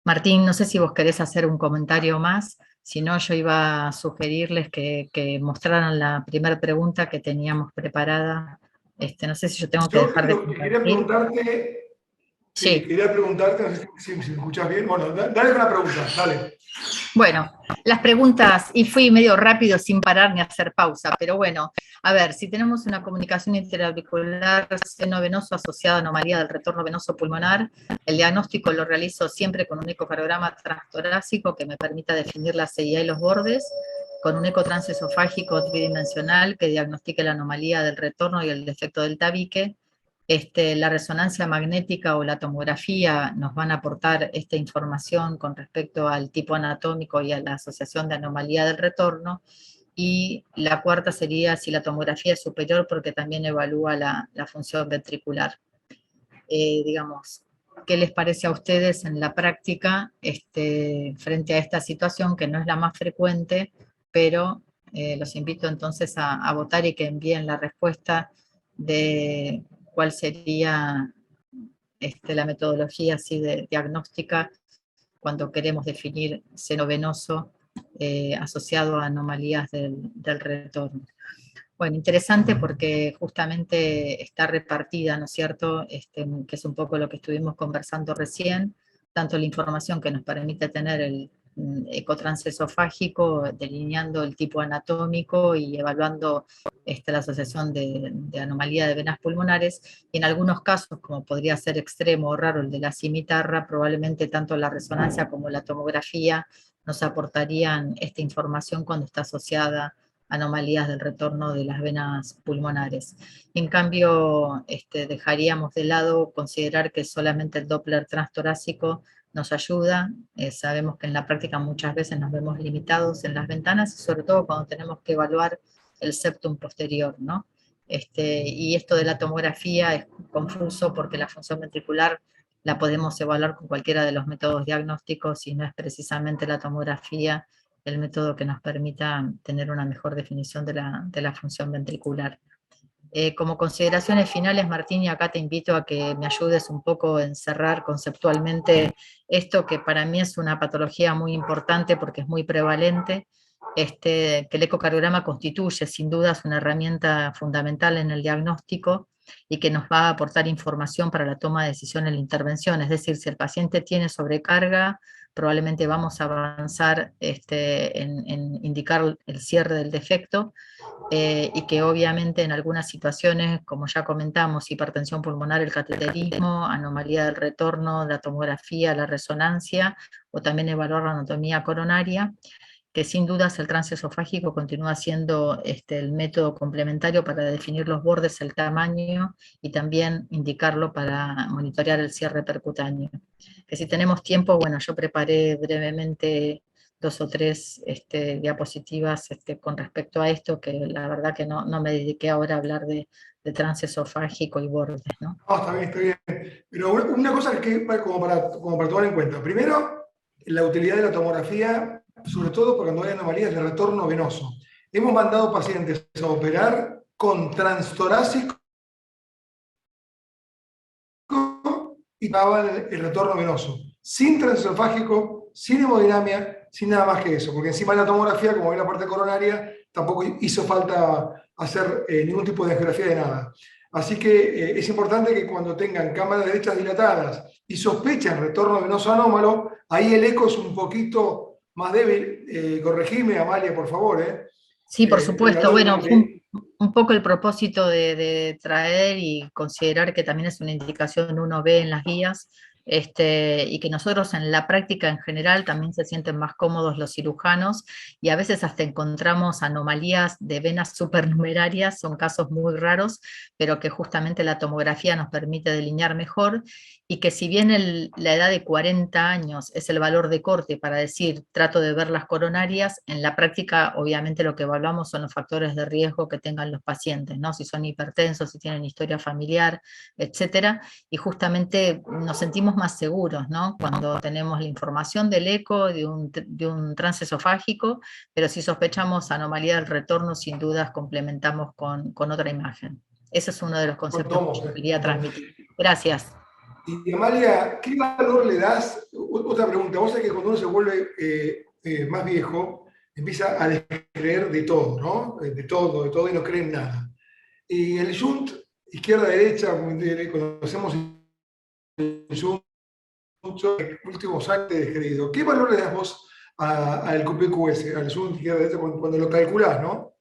Martín, no sé si vos querés hacer un comentario más, si no yo iba a sugerirles que mostraran la primera pregunta que teníamos preparada. No sé si yo tengo que dejar de compartir. Quería preguntarte, sí, quería preguntarte, no sé si me escuchás bien. Bueno, dale una pregunta, dale. Bueno, las preguntas, y fui medio rápido sin parar ni hacer pausa, pero bueno, a ver, si tenemos una comunicación interauricular seno venoso asociada a anomalía del retorno venoso pulmonar, el diagnóstico lo realizo siempre con un ecocardiograma transtorácico que me permita definir la CIA y los bordes, con un eco transesofágico tridimensional que diagnostique la anomalía del retorno y el defecto del tabique. La resonancia magnética o la tomografía nos van a aportar esta información con respecto al tipo anatómico y a la asociación de anomalía del retorno. Y la cuarta sería si la tomografía es superior, porque también evalúa la función ventricular. Digamos, ¿qué les parece a ustedes en la práctica frente a esta situación que no es la más frecuente, pero los invito entonces a votar y que envíen la respuesta de cuál sería la metodología así de diagnóstica cuando queremos definir seno venoso asociado a anomalías del retorno. Bueno, interesante porque justamente está repartida, ¿no es cierto?, que es un poco lo que estuvimos conversando recién, tanto la información que nos permite tener el ecotransesofágico, delineando el tipo anatómico y evaluando la asociación de anomalía de venas pulmonares, y en algunos casos, como podría ser extremo o raro el de la cimitarra, probablemente tanto la resonancia como la tomografía nos aportarían esta información cuando está asociada anomalías del retorno de las venas pulmonares. En cambio, dejaríamos de lado considerar que solamente el Doppler transtorácico nos ayuda. Sabemos que en la práctica muchas veces nos vemos limitados en las ventanas, y sobre todo cuando tenemos que evaluar el septum posterior, ¿no? Y esto de la tomografía es confuso porque la función ventricular la podemos evaluar con cualquiera de los métodos diagnósticos y no es precisamente la tomografía el método que nos permita tener una mejor definición de la función ventricular. Como consideraciones finales, Martín, y acá te invito a que me ayudes un poco a encerrar conceptualmente esto, que para mí es una patología muy importante porque es muy prevalente, que el ecocardiograma constituye sin dudas una herramienta fundamental en el diagnóstico y que nos va a aportar información para la toma de decisión en la intervención. Es decir, si el paciente tiene sobrecarga, probablemente vamos a avanzar en indicar el cierre del defecto, y que obviamente en algunas situaciones, como ya comentamos, hipertensión pulmonar, el cateterismo, anomalía del retorno, la tomografía, la resonancia, o también evaluar la anatomía coronaria, que sin dudas el transesofágico continúa siendo el método complementario para definir los bordes, el tamaño, y también indicarlo para monitorear el cierre percutáneo. Que si tenemos tiempo, bueno, yo preparé brevemente 2 o 3 diapositivas con respecto a esto, que la verdad que no me dediqué ahora a hablar de transesofágico y bordes, ¿no? No, está bien, está bien. Pero una cosa que como para tomar en cuenta. Primero, la utilidad de la tomografía, sobre todo cuando hay anomalías de retorno venoso. Hemos mandado pacientes a operar con transtorácico y pagaban el retorno venoso, sin transesofágico, sin hemodinamia, sin nada más que eso, porque encima de la tomografía, como ve la parte coronaria, tampoco hizo falta hacer ningún tipo de angiografía de nada. Así que es importante que cuando tengan cámaras derechas dilatadas y sospechan retorno venoso anómalo, ahí el eco es un poquito más débil. Corregime, Amalia, por favor. Sí, por supuesto. Bueno, un poco el propósito de traer y considerar que también es una indicación uno ve en las guías, y que nosotros en la práctica en general también se sienten más cómodos los cirujanos, y a veces hasta encontramos anomalías de venas supernumerarias, son casos muy raros, pero que justamente la tomografía nos permite delinear mejor, y que si bien la edad de 40 años es el valor de corte para decir trato de ver las coronarias, en la práctica obviamente lo que evaluamos son los factores de riesgo que tengan los pacientes, ¿no? Si son hipertensos, si tienen historia familiar, etcétera, y justamente nos sentimos más seguros, ¿no? Cuando tenemos la información del eco de un transesofágico, pero si sospechamos anomalía del retorno, sin dudas complementamos con otra imagen. Ese es uno de los conceptos que quería transmitir. Gracias. Y Amalia, ¿qué valor le das? Otra pregunta. Vos sabés que cuando uno se vuelve más viejo, empieza a descreer de todo, ¿no? De todo y no cree en nada. Y el shunt, izquierda-derecha, conocemos el shunt, muchos últimos años de descreído. ¿Qué valor le das vos al QPQS, al shunt izquierda-derecha, cuando lo calculás, ¿no?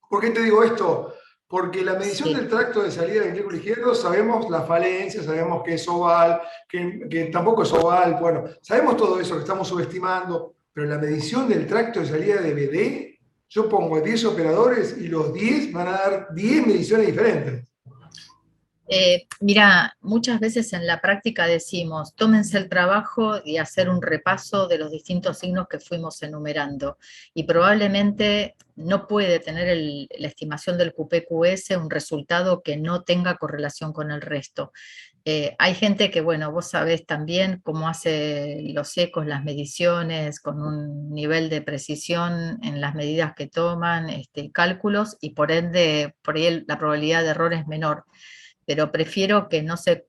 ¿Por qué te digo esto? Porque la medición del tracto de salida del ventrículo izquierdo, sabemos la falencia, sabemos que es oval, que tampoco es oval, bueno, sabemos todo eso que estamos subestimando, pero la medición del tracto de salida de BD yo pongo 10 operadores y los 10 van a dar 10 mediciones diferentes. Mira, muchas veces en la práctica decimos, tómense el trabajo y hacer un repaso de los distintos signos que fuimos enumerando. Y probablemente no puede tener la estimación del QPQS un resultado que no tenga correlación con el resto. Hay gente que, bueno, vos sabés también cómo hace los ecos, las mediciones, con un nivel de precisión en las medidas que toman, cálculos, y por ende, por ahí la probabilidad de error es menor. Pero prefiero que no se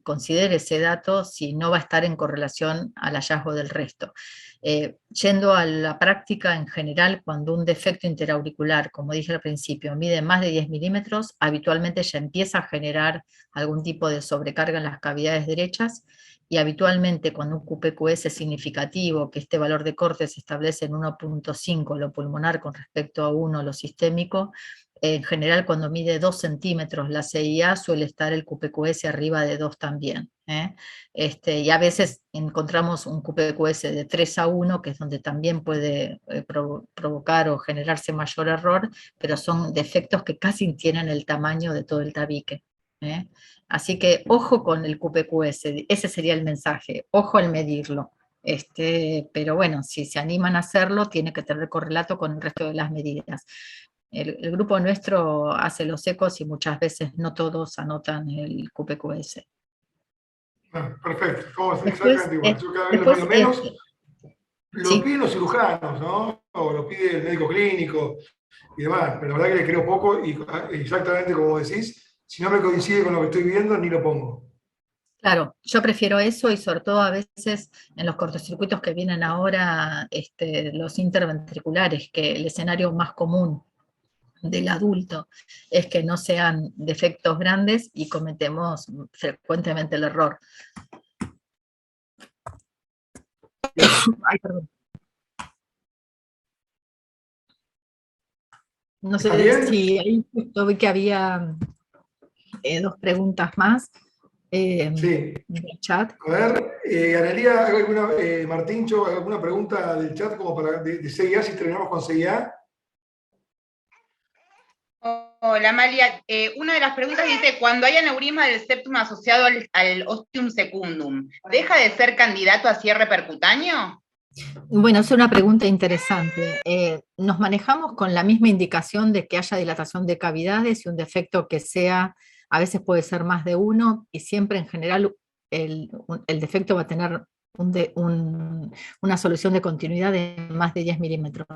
considere ese dato si no va a estar en correlación al hallazgo del resto. Yendo a la práctica en general, cuando un defecto interauricular, como dije al principio, mide más de 10 milímetros, habitualmente ya empieza a generar algún tipo de sobrecarga en las cavidades derechas, y habitualmente cuando un QPQS es significativo, que este valor de corte se establece en 1.5 lo pulmonar con respecto a 1 lo sistémico, en general cuando mide 2 centímetros la CIA suele estar el QPQS arriba de 2 también. Y a veces encontramos un QPQS de 3 a 1, que es donde también puede provocar o generarse mayor error, pero son defectos que casi tienen el tamaño de todo el tabique. Así que ojo con el QPQS, ese sería el mensaje, ojo al medirlo. Pero bueno, si se animan a hacerlo, tiene que tener correlato con el resto de las medidas. El grupo nuestro hace los ecos y muchas veces no todos anotan el QPQS. Perfecto, como Después, exactamente igual. Yo cada vez lo después pido menos, lo sí. piden los cirujanos, ¿no? O lo pide el médico clínico y demás, pero la verdad que le creo poco y exactamente como decís, si no me coincide con lo que estoy viendo, ni lo pongo. Claro, yo prefiero eso, y sobre todo a veces en los cortocircuitos que vienen ahora, los interventriculares, que el escenario más común del adulto es que no sean defectos grandes y cometemos frecuentemente el error. Ay, perdón. No ¿Está sé bien? si ahí justo vi que había 2 preguntas más Sí. del chat. A ver, Analía, Martíncho, ¿alguna pregunta del chat como para de CIA, si terminamos con CIA? Hola, Amalia. Una de las preguntas dice, cuando hay aneurisma del septum asociado al ostium secundum, ¿deja de ser candidato a cierre percutáneo? Bueno, es una pregunta interesante. Nos manejamos con la misma indicación de que haya dilatación de cavidades y un defecto que sea, a veces puede ser más de uno, y siempre en general el defecto va a tener una solución de continuidad de más de 10 milímetros.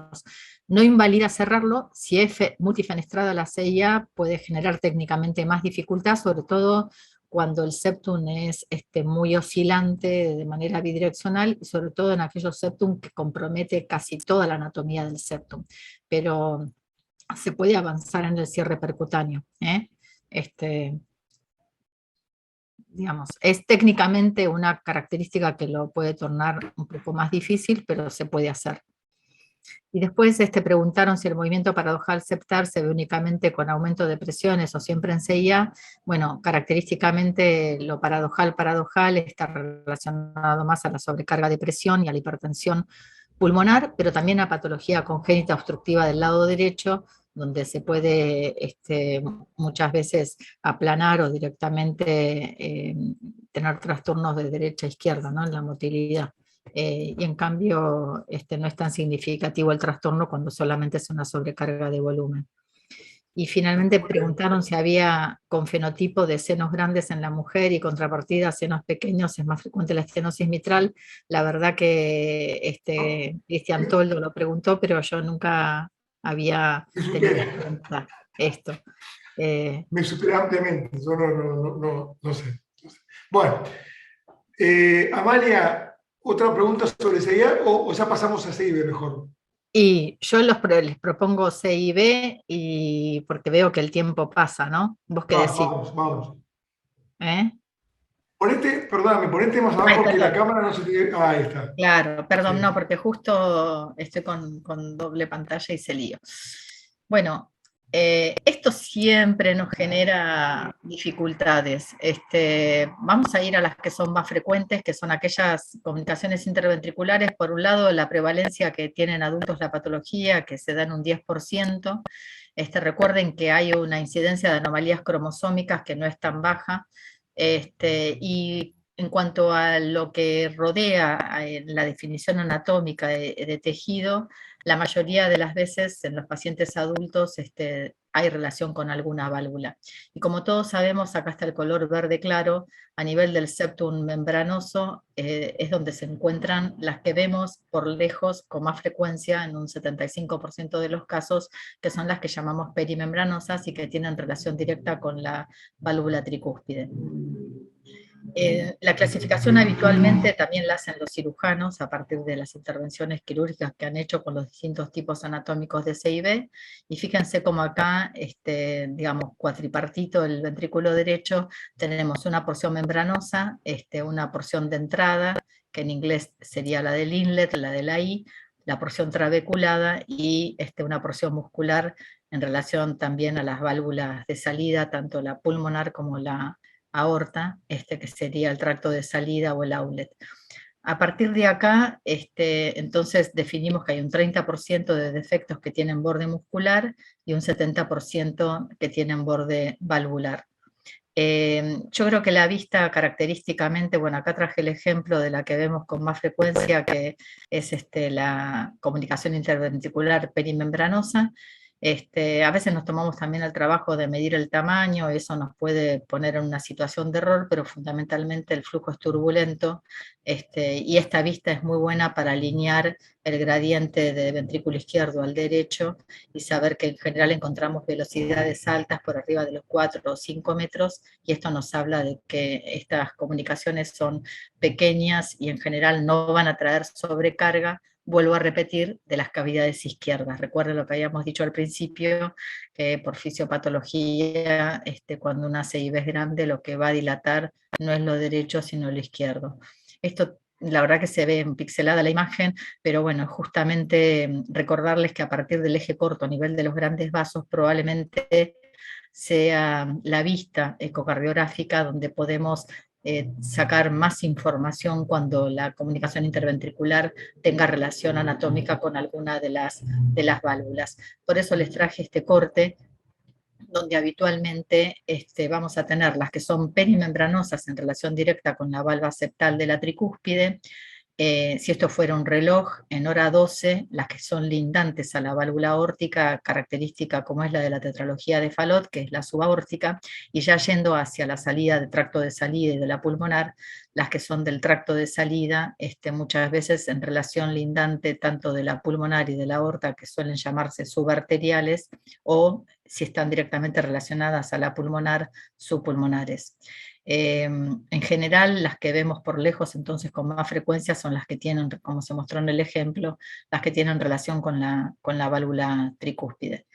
No invalida cerrarlo. Si es multifenestrada la CIA, puede generar técnicamente más dificultad, sobre todo cuando el septum es muy oscilante de manera bidireccional, y sobre todo en aquellos septum que compromete casi toda la anatomía del septum. Pero se puede avanzar en el cierre percutáneo. Digamos, es técnicamente una característica que lo puede tornar un poco más difícil, pero se puede hacer. Y después preguntaron si el movimiento paradojal septar se ve únicamente con aumento de presiones o siempre en CIA. Bueno, característicamente lo paradojal está relacionado más a la sobrecarga de presión y a la hipertensión pulmonar, pero también a patología congénita obstructiva del lado derecho, donde se puede muchas veces aplanar o directamente tener trastornos de derecha a izquierda, ¿no? En la motilidad. Y en cambio no es tan significativo el trastorno cuando solamente es una sobrecarga de volumen. Y finalmente preguntaron si había con fenotipo de senos grandes en la mujer y contrapartida senos pequeños, es más frecuente la estenosis mitral. La verdad que Cristian Toldo lo preguntó, pero yo nunca había tenido en cuenta esto. Me superé ampliamente, yo no sé. Bueno, Amalia, ¿otra pregunta sobre CIA o ya pasamos a CIB mejor? Y yo les propongo C y B, y porque veo que el tiempo pasa, ¿no? ¿Vos qué decís? Vamos. ¿Eh? Ponete más abajo que la cámara no se te... ahí está. Claro, perdón, Sí. no, porque justo estoy con doble pantalla y se lío. Bueno, Esto siempre nos genera dificultades. Vamos a ir a las que son más frecuentes, que son aquellas comunicaciones interventriculares. Por un lado, la prevalencia que tienen adultos la patología, que se da en un 10%. Recuerden que hay una incidencia de anomalías cromosómicas que no es tan baja. Y en cuanto a lo que rodea la definición anatómica de tejido, la mayoría de las veces en los pacientes adultos hay relación con alguna válvula. Y como todos sabemos, acá está el color verde claro, a nivel del septum membranoso es donde se encuentran las que vemos por lejos con más frecuencia en un 75% de los casos, que son las que llamamos perimembranosas y que tienen relación directa con la válvula tricúspide. La clasificación habitualmente también la hacen los cirujanos a partir de las intervenciones quirúrgicas que han hecho con los distintos tipos anatómicos de CIB, y fíjense como acá, digamos, cuatripartito el ventrículo derecho, tenemos una porción membranosa, una porción de entrada, que en inglés sería la del inlet, la de la I, la porción trabeculada y una porción muscular en relación también a las válvulas de salida, tanto la pulmonar como la aorta, que sería el tracto de salida o el outlet. A partir de acá, entonces definimos que hay un 30% de defectos que tienen borde muscular y un 70% que tienen borde valvular. Yo creo que la vista característicamente, bueno, acá traje el ejemplo de la que vemos con más frecuencia, que es la comunicación interventricular perimembranosa. A veces nos tomamos también el trabajo de medir el tamaño, eso nos puede poner en una situación de error, pero fundamentalmente el flujo es turbulento, y esta vista es muy buena para alinear el gradiente de ventrículo izquierdo al derecho y saber que en general encontramos velocidades altas por arriba de los 4 o 5 metros, y esto nos habla de que estas comunicaciones son pequeñas y en general no van a traer sobrecarga, vuelvo a repetir, de las cavidades izquierdas. Recuerden lo que habíamos dicho al principio, que por fisiopatología, cuando una CIB es grande, lo que va a dilatar no es lo derecho, sino lo izquierdo. Esto, la verdad que se ve pixelada la imagen, pero bueno, justamente recordarles que a partir del eje corto a nivel de los grandes vasos, probablemente sea la vista ecocardiográfica donde podemos sacar más información cuando la comunicación interventricular tenga relación anatómica con alguna de las válvulas. Por eso les traje este corte, donde habitualmente vamos a tener las que son perimembranosas en relación directa con la valva septal de la tricúspide. Si esto fuera un reloj, en hora 12, las que son lindantes a la válvula aórtica, característica como es la de la tetralogía de Fallot, que es la subaórtica, y ya yendo hacia la salida del tracto de salida y de la pulmonar, las que son del tracto de salida, muchas veces en relación lindante tanto de la pulmonar y de la aorta, que suelen llamarse subarteriales, o si están directamente relacionadas a la pulmonar, subpulmonares. En general, las que vemos por lejos entonces con más frecuencia son las que tienen, como se mostró en el ejemplo, las que tienen relación con la válvula tricúspide.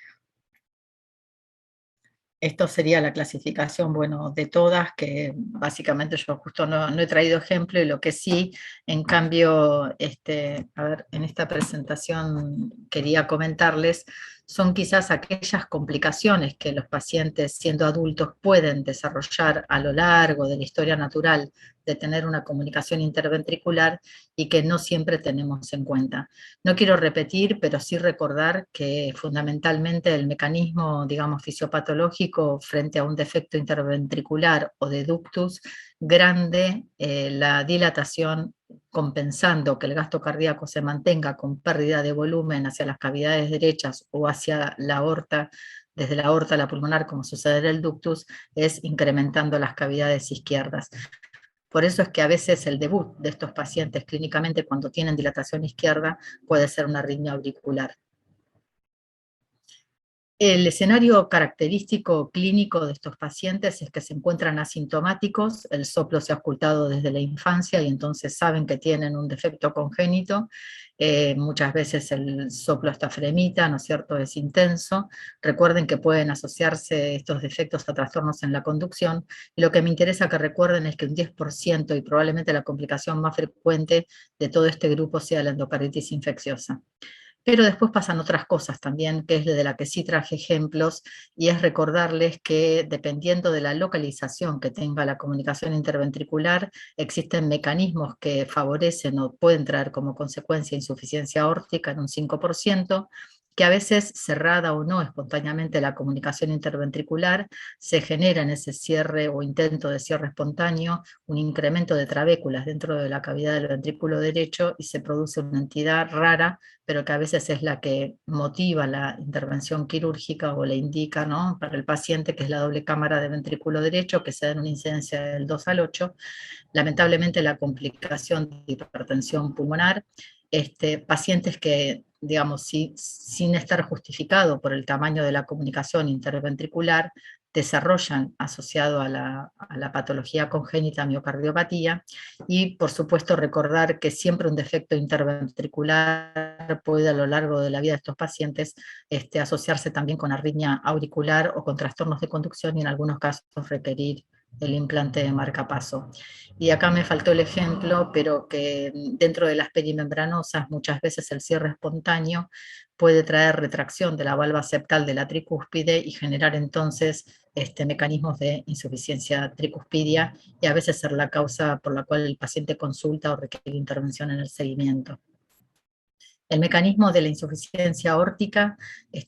Esto sería la clasificación, bueno, de todas, que básicamente yo justo no he traído ejemplo, y lo que sí, en cambio, a ver, en esta presentación quería comentarles, son quizás aquellas complicaciones que los pacientes siendo adultos pueden desarrollar a lo largo de la historia natural de tener una comunicación interventricular y que no siempre tenemos en cuenta. No quiero repetir, pero sí recordar que fundamentalmente el mecanismo, digamos, fisiopatológico frente a un defecto interventricular o de ductus grande, la dilatación compensando que el gasto cardíaco se mantenga con pérdida de volumen hacia las cavidades derechas o hacia la aorta, desde la aorta a la pulmonar, como sucede en el ductus, es incrementando las cavidades izquierdas. Por eso es que a veces el debut de estos pacientes clínicamente cuando tienen dilatación izquierda puede ser una arritmia auricular. El escenario característico clínico de estos pacientes es que se encuentran asintomáticos, el soplo se ha ocultado desde la infancia y entonces saben que tienen un defecto congénito. Muchas veces el soplo hasta fremita, ¿no es cierto?, es intenso. Recuerden que pueden asociarse estos defectos a trastornos en la conducción, y lo que me interesa que recuerden es que un 10% y probablemente la complicación más frecuente de todo este grupo sea la endocarditis infecciosa. Pero después pasan otras cosas también, que es de la que sí traje ejemplos, y es recordarles que dependiendo de la localización que tenga la comunicación interventricular, existen mecanismos que favorecen o pueden traer como consecuencia insuficiencia aórtica en un 5%, que a veces, cerrada o no espontáneamente la comunicación interventricular, se genera en ese cierre o intento de cierre espontáneo un incremento de trabéculas dentro de la cavidad del ventrículo derecho y se produce una entidad rara, pero que a veces es la que motiva la intervención quirúrgica o le indica, ¿no?, para el paciente, que es la doble cámara de ventrículo derecho, que se da en una incidencia del 2 al 8. Lamentablemente la complicación de hipertensión pulmonar, pacientes que, digamos, sin estar justificado por el tamaño de la comunicación interventricular, desarrollan asociado a la patología congénita miocardiopatía, y por supuesto recordar que siempre un defecto interventricular puede a lo largo de la vida de estos pacientes asociarse también con arritmia auricular o con trastornos de conducción y en algunos casos requerir el implante de marcapaso. Y acá me faltó el ejemplo, pero que dentro de las perimembranosas muchas veces el cierre espontáneo puede traer retracción de la valva septal de la tricúspide y generar entonces mecanismos de insuficiencia tricuspidia, y a veces ser la causa por la cual el paciente consulta o requiere intervención en el seguimiento. El mecanismo de la insuficiencia aórtica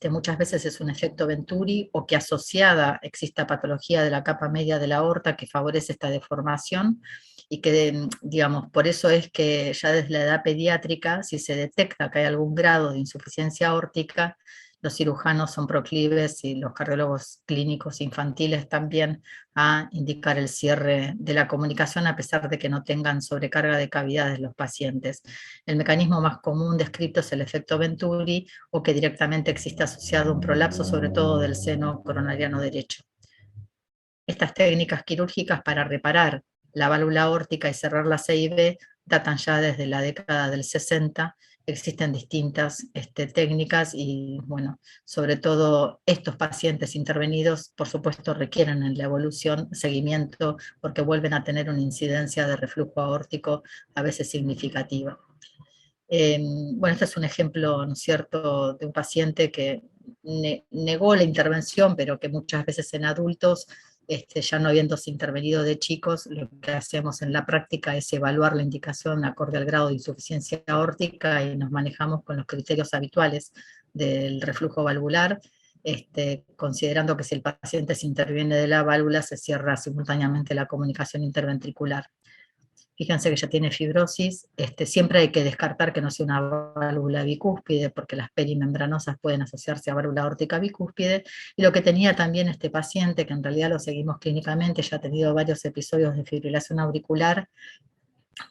muchas veces es un efecto Venturi, o que asociada exista patología de la capa media de la aorta que favorece esta deformación, y que, digamos, por eso es que ya desde la edad pediátrica, si se detecta que hay algún grado de insuficiencia aórtica, los cirujanos son proclives, y los cardiólogos clínicos infantiles también, a indicar el cierre de la comunicación a pesar de que no tengan sobrecarga de cavidades los pacientes. El mecanismo más común descrito es el efecto Venturi, o que directamente existe asociado a un prolapso, sobre todo del seno coronariano derecho. Estas técnicas quirúrgicas para reparar la válvula aórtica y cerrar la CIB datan ya desde la década del 60, existen distintas técnicas y, bueno, sobre todo estos pacientes intervenidos, por supuesto, requieren en la evolución seguimiento porque vuelven a tener una incidencia de reflujo aórtico a veces significativa. Bueno, este es un ejemplo, ¿no es cierto?, de un paciente que negó la intervención, pero que muchas veces en adultos, ya no habiéndose intervenido de chicos, lo que hacemos en la práctica es evaluar la indicación acorde al grado de insuficiencia aórtica y nos manejamos con los criterios habituales del reflujo valvular, considerando que si el paciente se interviene de la válvula, se cierra simultáneamente la comunicación interventricular. Fíjense que ya tiene fibrosis, siempre hay que descartar que no sea una válvula bicúspide, porque las perimembranosas pueden asociarse a válvula aórtica bicúspide, y lo que tenía también este paciente, que en realidad lo seguimos clínicamente, ya ha tenido varios episodios de fibrilación auricular,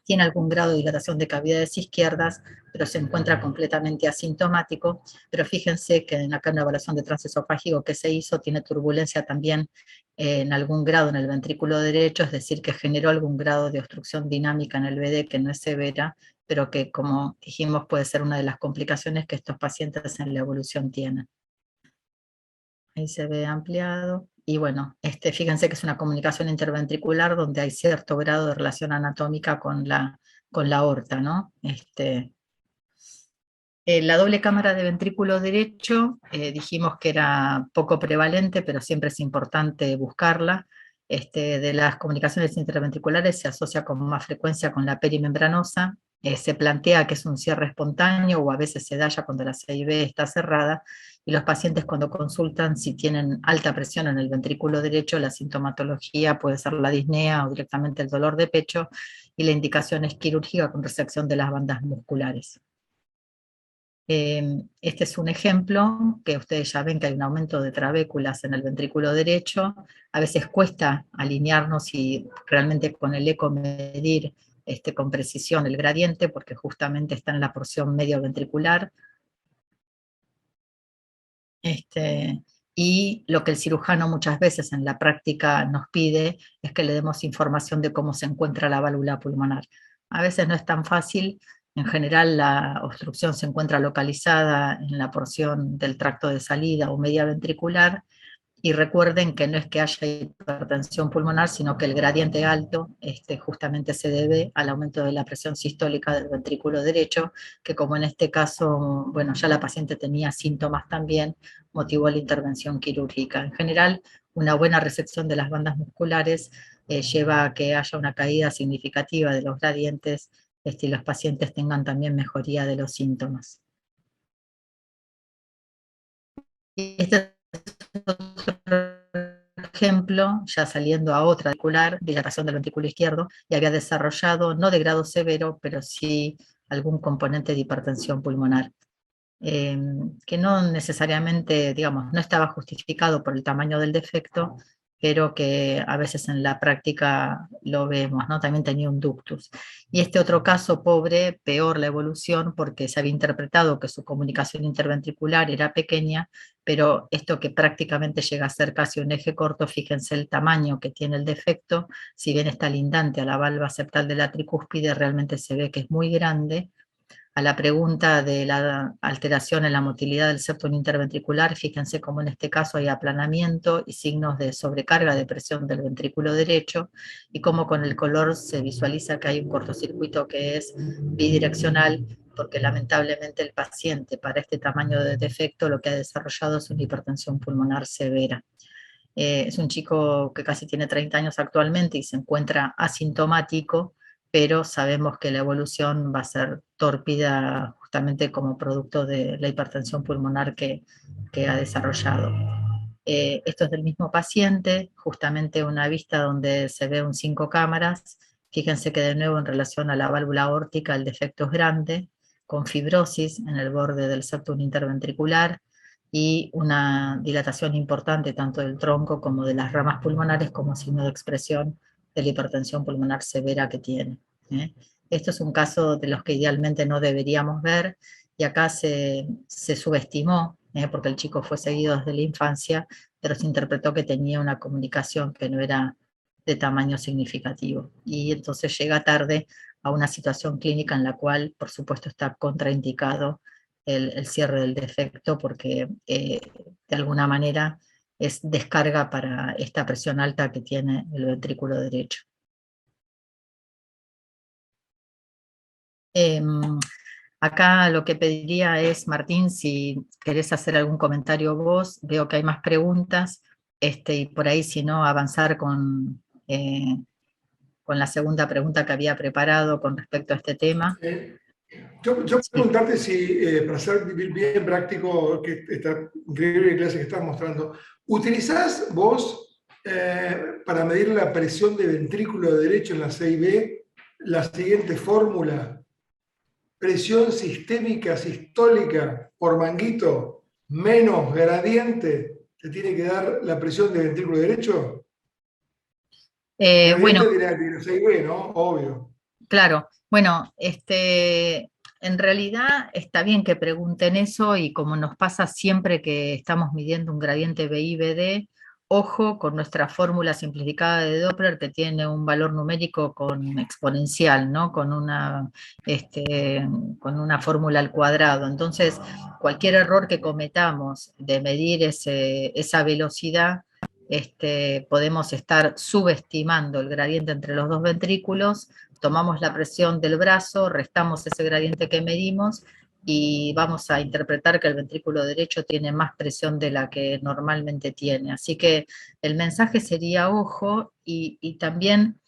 tiene algún grado de dilatación de cavidades izquierdas, pero se encuentra completamente asintomático. Pero fíjense que acá en la evaluación de transesofágico que se hizo, tiene turbulencia también en algún grado en el ventrículo derecho, es decir, que generó algún grado de obstrucción dinámica en el BD que no es severa, pero que, como dijimos, puede ser una de las complicaciones que estos pacientes en la evolución tienen. Ahí se ve ampliado. Y bueno, fíjense que es una comunicación interventricular donde hay cierto grado de relación anatómica con la aorta, ¿no? La doble cámara de ventrículo derecho, dijimos que era poco prevalente, pero siempre es importante buscarla. De las comunicaciones interventriculares se asocia con más frecuencia con la perimembranosa. Se plantea que es un cierre espontáneo, o a veces se da ya cuando la CIB está cerrada, y los pacientes cuando consultan, si tienen alta presión en el ventrículo derecho, la sintomatología puede ser la disnea o directamente el dolor de pecho, y la indicación es quirúrgica con resección de las bandas musculares. Este es un ejemplo que ustedes ya ven que hay un aumento de trabéculas en el ventrículo derecho. A veces cuesta alinearnos y realmente con el eco medir con precisión el gradiente, porque justamente está en la porción medio ventricular. Y lo que el cirujano muchas veces en la práctica nos pide es que le demos información de cómo se encuentra la válvula pulmonar. A veces no es tan fácil. En general la obstrucción se encuentra localizada en la porción del tracto de salida o media ventricular, Y recuerden que no es que haya hipertensión pulmonar, sino que el gradiente alto justamente se debe al aumento de la presión sistólica del ventrículo derecho, que como en este caso, bueno, ya la paciente tenía síntomas también, motivó la intervención quirúrgica. En general, una buena resección de las bandas musculares lleva a que haya una caída significativa de los gradientes y los pacientes tengan también mejoría de los síntomas. Y este es otro ejemplo, ya saliendo a otra ventricular, dilatación del ventrículo izquierdo, y había desarrollado, no de grado severo, pero sí algún componente de hipertensión pulmonar, que no necesariamente, digamos, no estaba justificado por el tamaño del defecto, pero que a veces en la práctica lo vemos, ¿no? También tenía un ductus. Y este otro caso, pobre, peor la evolución, porque se había interpretado que su comunicación interventricular era pequeña, pero esto que prácticamente llega a ser casi un eje corto, fíjense el tamaño que tiene el defecto, si bien está lindante a la valva septal de la tricúspide, realmente se ve que es muy grande. A la pregunta de la alteración en la motilidad del septum interventricular, fíjense cómo en este caso hay aplanamiento y signos de sobrecarga de presión del ventrículo derecho, y cómo con el color se visualiza que hay un cortocircuito que es bidireccional, porque lamentablemente el paciente para este tamaño de defecto lo que ha desarrollado es una hipertensión pulmonar severa. Es un chico que casi tiene 30 años actualmente y se encuentra asintomático, pero sabemos que la evolución va a ser tórpida justamente como producto de la hipertensión pulmonar que ha desarrollado. Esto es del mismo paciente, justamente una vista donde se ve un 5 cámaras. Fíjense que de nuevo en relación a la válvula aórtica el defecto es grande, con fibrosis en el borde del septum interventricular y una dilatación importante tanto del tronco como de las ramas pulmonares como signo de expresión de la hipertensión pulmonar severa que tiene. Esto es un caso de los que idealmente no deberíamos ver, y acá se subestimó, porque el chico fue seguido desde la infancia, pero se interpretó que tenía una comunicación que no era de tamaño significativo. Y entonces llega tarde a una situación clínica en la cual, por supuesto, está contraindicado el cierre del defecto, porque de alguna manera es descarga para esta presión alta que tiene el ventrículo derecho. Acá lo que pediría es, Martín, si querés hacer algún comentario vos, veo que hay más preguntas, y por ahí si no avanzar con la segunda pregunta que había preparado con respecto a este tema. Yo preguntarte si, para ser bien práctico, que esta increíble clase que estás mostrando, ¿utilizás vos para medir la presión de ventrículo derecho en la CIB la siguiente fórmula? Presión sistémica sistólica por manguito menos gradiente te tiene que dar la presión de ventrículo derecho. Bueno, dirá la CIB, ¿no? Obvio. Claro, bueno, en realidad está bien que pregunten eso, y como nos pasa siempre que estamos midiendo un gradiente BI-BD, ojo con nuestra fórmula simplificada de Doppler, que tiene un valor numérico con exponencial, ¿no? Con una fórmula al cuadrado. Entonces, cualquier error que cometamos de medir esa velocidad, podemos estar subestimando el gradiente entre los dos ventrículos. Tomamos la presión del brazo, restamos ese gradiente que medimos y vamos a interpretar que el ventrículo derecho tiene más presión de la que normalmente tiene. Así que el mensaje sería ojo, y también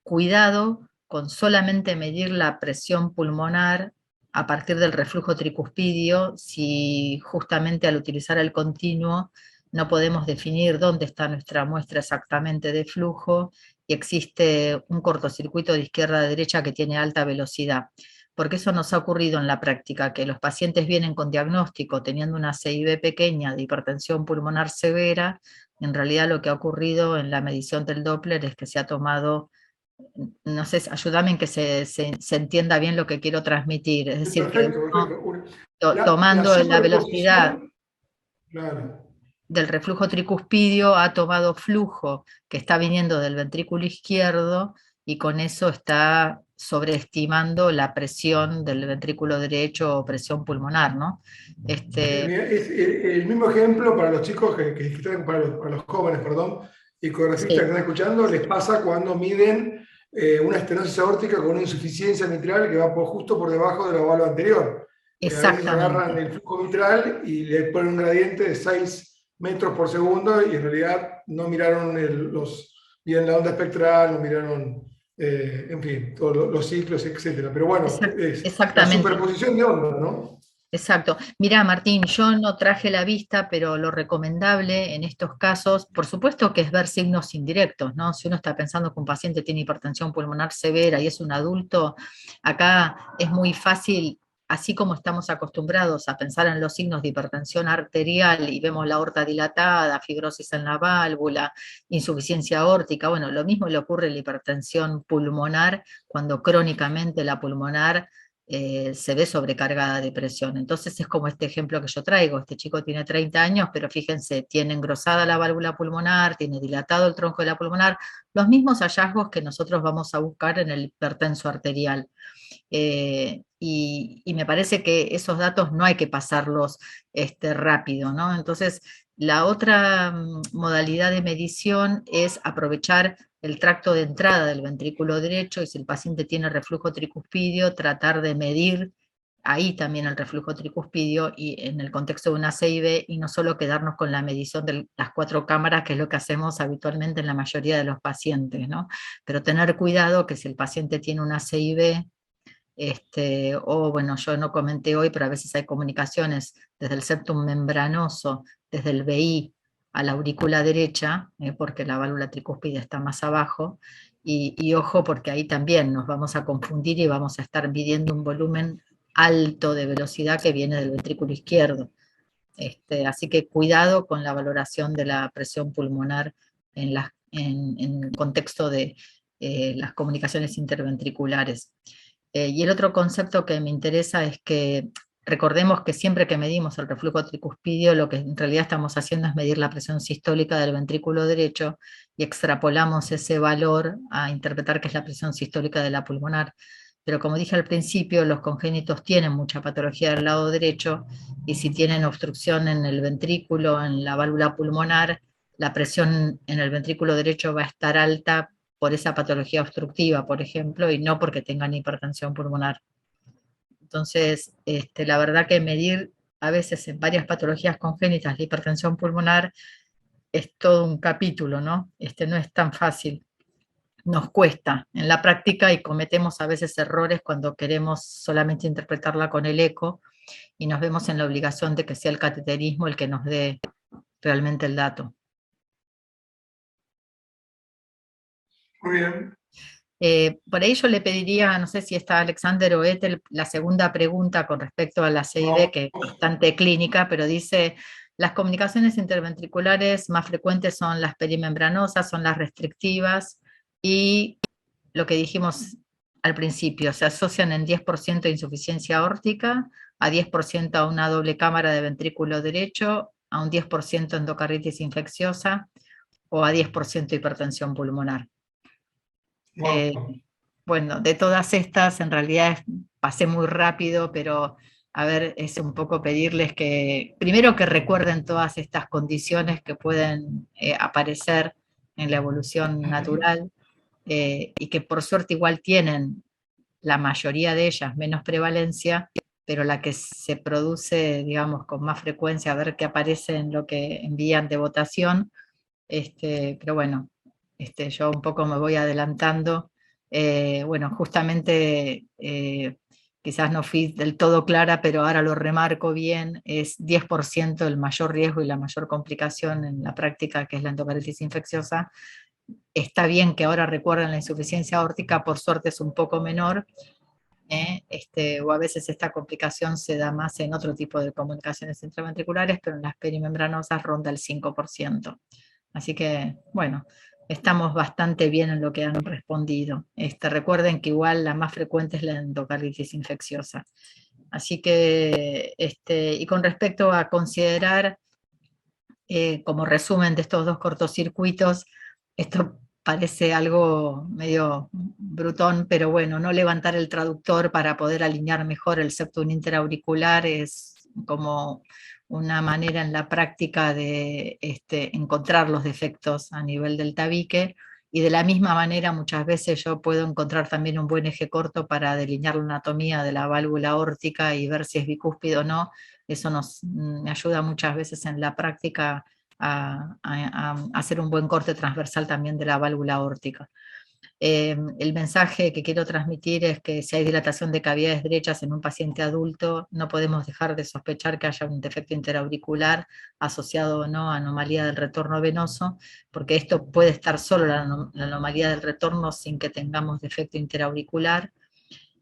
cuidado con solamente medir la presión pulmonar a partir del reflujo tricuspidio, si justamente al utilizar el continuo no podemos definir dónde está nuestra muestra exactamente de flujo, y existe un cortocircuito de izquierda a derecha que tiene alta velocidad. Porque eso nos ha ocurrido en la práctica, que los pacientes vienen con diagnóstico teniendo una CIB pequeña de hipertensión pulmonar severa. En realidad lo que ha ocurrido en la medición del Doppler es que se ha tomado, no sé, ayúdame en que se entienda bien lo que quiero transmitir, es decir, Perfecto, que perfecto. tomando la velocidad claro, del reflujo tricuspidio ha tomado flujo que está viniendo del ventrículo izquierdo, y con eso está sobreestimando la presión del ventrículo derecho o presión pulmonar, ¿no? Mira, es el mismo ejemplo para los chicos que están, para los jóvenes, perdón, y ecografistas que Sí, están escuchando, les pasa cuando miden una estenosis aórtica con una insuficiencia mitral que va justo por debajo de la válvula anterior. A veces agarran exactamente. el flujo mitral y le ponen un gradiente de 6 metros por segundo y en realidad no miraron bien la onda espectral, no miraron, en fin, todos los ciclos, etcétera. Pero bueno, es la Exactamente. superposición de ondas, ¿no? Exacto. Mirá, Martín, yo no traje la vista, pero lo recomendable en estos casos, por supuesto que es ver signos indirectos, ¿no? Si uno está pensando que un paciente tiene hipertensión pulmonar severa y es un adulto, acá es muy fácil, así como estamos acostumbrados a pensar en los signos de hipertensión arterial y vemos la aorta dilatada, fibrosis en la válvula, insuficiencia aórtica, bueno, lo mismo le ocurre a la hipertensión pulmonar cuando crónicamente la pulmonar se ve sobrecargada de presión. Entonces es como este ejemplo que yo traigo, este chico tiene 30 años, pero fíjense, tiene engrosada la válvula pulmonar, tiene dilatado el tronco de la pulmonar, los mismos hallazgos que nosotros vamos a buscar en el hipertenso arterial. Y me parece que esos datos no hay que pasarlos rápido, ¿no? Entonces, la otra modalidad de medición es aprovechar el tracto de entrada del ventrículo derecho y si el paciente tiene reflujo tricuspidio, tratar de medir ahí también el reflujo tricuspidio y en el contexto de una CIB y no solo quedarnos con la medición de las 4 cámaras, que es lo que hacemos habitualmente en la mayoría de los pacientes, ¿no? Pero tener cuidado que si el paciente tiene una CIB, o bueno, yo no comenté hoy, pero a veces hay comunicaciones desde el septum membranoso, desde el VI a la aurícula derecha, porque la válvula tricúspide está más abajo, y ojo porque ahí también nos vamos a confundir y vamos a estar midiendo un volumen alto de velocidad que viene del ventrículo izquierdo. Así que cuidado con la valoración de la presión pulmonar en el contexto de las comunicaciones interventriculares. Y el otro concepto que me interesa es que recordemos que siempre que medimos el reflujo tricuspidio, lo que en realidad estamos haciendo es medir la presión sistólica del ventrículo derecho y extrapolamos ese valor a interpretar que es la presión sistólica de la pulmonar. Pero como dije al principio, los congénitos tienen mucha patología del lado derecho y si tienen obstrucción en el ventrículo, en la válvula pulmonar, la presión en el ventrículo derecho va a estar alta por esa patología obstructiva, por ejemplo, y no porque tengan hipertensión pulmonar. Entonces, la verdad que medir a veces en varias patologías congénitas la hipertensión pulmonar es todo un capítulo, ¿no? No es tan fácil. Nos cuesta en la práctica y cometemos a veces errores cuando queremos solamente interpretarla con el eco y nos vemos en la obligación de que sea el cateterismo el que nos dé realmente el dato. Muy bien. Por ahí yo le pediría, no sé si está Alexander o Ethel, la segunda pregunta con respecto a la CIB, que es bastante clínica, pero dice, las comunicaciones interventriculares más frecuentes son las perimembranosas, son las restrictivas, y lo que dijimos al principio, se asocian en 10% de insuficiencia aórtica, a 10% a una doble cámara de ventrículo derecho, a un 10% endocarditis infecciosa, o a 10% hipertensión pulmonar. Wow. Bueno, de todas estas, en realidad pasé muy rápido, pero a ver, es un poco pedirles que, primero que recuerden todas estas condiciones que pueden aparecer en la evolución natural, y que por suerte igual tienen la mayoría de ellas menos prevalencia, pero la que se produce, digamos, con más frecuencia, a ver qué aparece en lo que envían de votación, pero bueno, yo un poco me voy adelantando. Bueno, justamente quizás no fui del todo clara, pero ahora lo remarco bien, es 10% el mayor riesgo y la mayor complicación en la práctica, que es la endocarditis infecciosa. Está bien que ahora recuerden la insuficiencia aórtica, por suerte es un poco menor, o a veces esta complicación se da más en otro tipo de comunicaciones intraventriculares, pero en las perimembranosas ronda el 5%. Así que, bueno, estamos bastante bien en lo que han respondido. Recuerden que igual la más frecuente es la endocarditis infecciosa. Así que, y con respecto a considerar, como resumen de estos dos cortocircuitos, esto parece algo medio brutón, pero bueno, no levantar el traductor para poder alinear mejor el septum interauricular es como una manera en la práctica de encontrar los defectos a nivel del tabique, y de la misma manera muchas veces yo puedo encontrar también un buen eje corto para delinear la anatomía de la válvula aórtica y ver si es bicúspide o no. Eso me ayuda muchas veces en la práctica a hacer un buen corte transversal también de la válvula aórtica. El mensaje que quiero transmitir es que si hay dilatación de cavidades derechas en un paciente adulto, no podemos dejar de sospechar que haya un defecto interauricular asociado o no a anomalía del retorno venoso, porque esto puede estar solo la anomalía del retorno sin que tengamos defecto interauricular.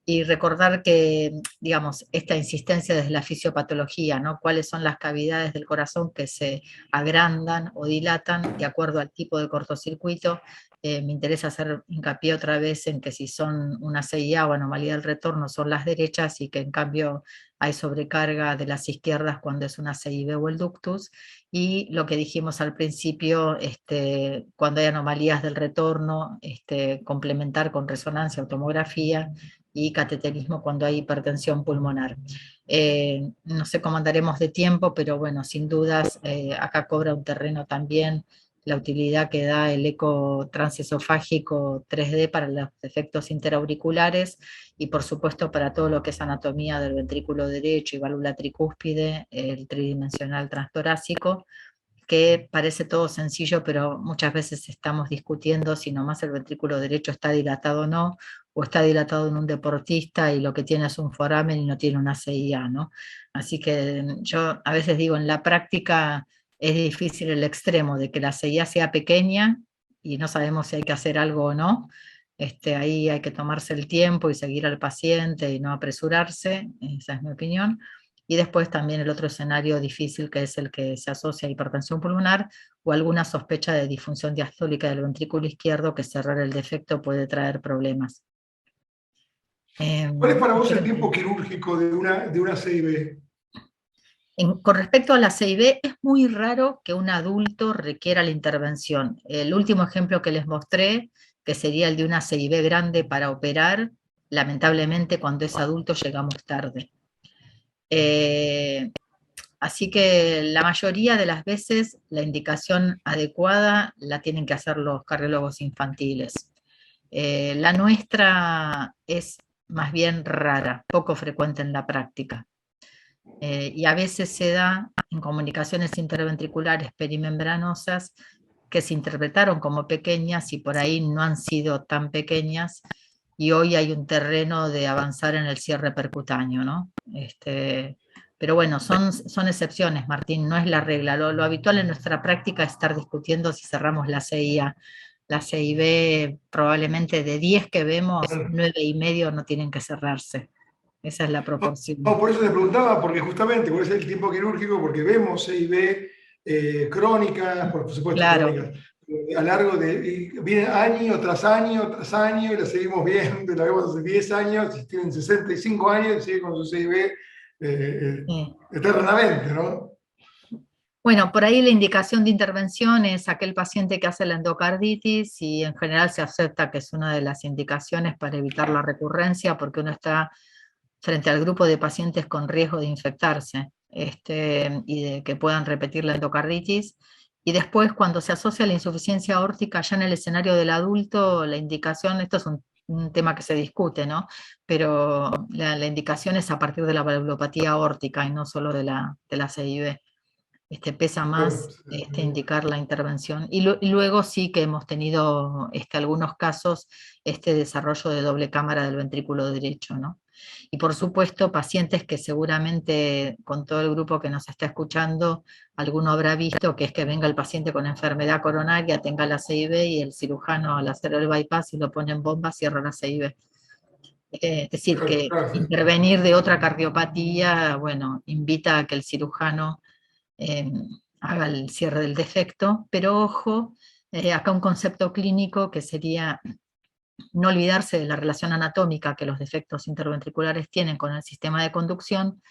Y recordar que, digamos, esta insistencia desde la fisiopatología, ¿no? Cuáles son las cavidades del corazón que se agrandan o dilatan de acuerdo al tipo de cortocircuito. Me interesa hacer hincapié otra vez en que si son una CIA o anomalía del retorno son las derechas, y que en cambio hay sobrecarga de las izquierdas cuando es una CIB o el ductus. Y lo que dijimos al principio, cuando hay anomalías del retorno, complementar con resonancia o tomografía, y cateterismo cuando hay hipertensión pulmonar. No sé cómo andaremos de tiempo, pero bueno, sin dudas acá cobra un terreno también la utilidad que da el eco transesofágico 3D para los efectos interauriculares, y por supuesto para todo lo que es anatomía del ventrículo derecho y válvula tricúspide, el tridimensional transtorácico, que parece todo sencillo, pero muchas veces estamos discutiendo si nomás el ventrículo derecho está dilatado o no, o está dilatado en un deportista y lo que tiene es un foramen y no tiene una CIA, ¿no? Así que yo a veces digo, en la práctica es difícil el extremo de que la CIA sea pequeña y no sabemos si hay que hacer algo o no. Ahí hay que tomarse el tiempo y seguir al paciente y no apresurarse, esa es mi opinión. Y después también el otro escenario difícil, que es el que se asocia a hipertensión pulmonar o alguna sospecha de disfunción diastólica del ventrículo izquierdo, que cerrar el defecto puede traer problemas. ¿Cuál es para vos el tiempo quirúrgico de una CIB? Con respecto a la CIB, es muy raro que un adulto requiera la intervención. El último ejemplo que les mostré, que sería el de una CIB grande para operar, lamentablemente cuando es adulto llegamos tarde. Así que la mayoría de las veces la indicación adecuada la tienen que hacer los cardiólogos infantiles. La nuestra es más bien rara, poco frecuente en la práctica. Y a veces se da en comunicaciones interventriculares perimembranosas que se interpretaron como pequeñas y por ahí no han sido tan pequeñas, y hoy hay un terreno de avanzar en el cierre percutáneo, ¿no? Pero bueno, son excepciones, Martín, no es la regla. Lo habitual en nuestra práctica es estar discutiendo si cerramos la CIA. La CIB probablemente de 10 que vemos, 9,5 no tienen que cerrarse. Esa es la proporción. No, por eso te preguntaba, porque justamente, ¿cuál es el tiempo quirúrgico? Porque vemos CIB crónicas, por supuesto, claro, crónicas, a largo de, viene año tras año tras año, y la seguimos viendo, la vemos hace 10 años, tienen 65 años y sigue con su CIB sí. eternamente, ¿no? Bueno, por ahí la indicación de intervención es aquel paciente que hace la endocarditis, y en general se acepta que es una de las indicaciones para evitar la recurrencia, porque uno está frente al grupo de pacientes con riesgo de infectarse y de que puedan repetir la endocarditis. Y después, cuando se asocia la insuficiencia aórtica ya en el escenario del adulto, la indicación, esto es un tema que se discute, ¿no? Pero la indicación es a partir de la valvulopatía aórtica y no solo de la CIB. Pesa más indicar la intervención. Y luego sí que hemos tenido algunos casos desarrollo de doble cámara del ventrículo derecho, ¿no? Y por supuesto pacientes que seguramente con todo el grupo que nos está escuchando, alguno habrá visto, que es que venga el paciente con enfermedad coronaria, tenga la CIB, y el cirujano al hacer el bypass y lo pone en bomba, cierra la CIB. Es decir, que intervenir de otra cardiopatía, bueno, invita a que el cirujano haga el cierre del defecto, pero ojo, acá un concepto clínico que sería no olvidarse de la relación anatómica que los defectos interventriculares tienen con el sistema de conducción,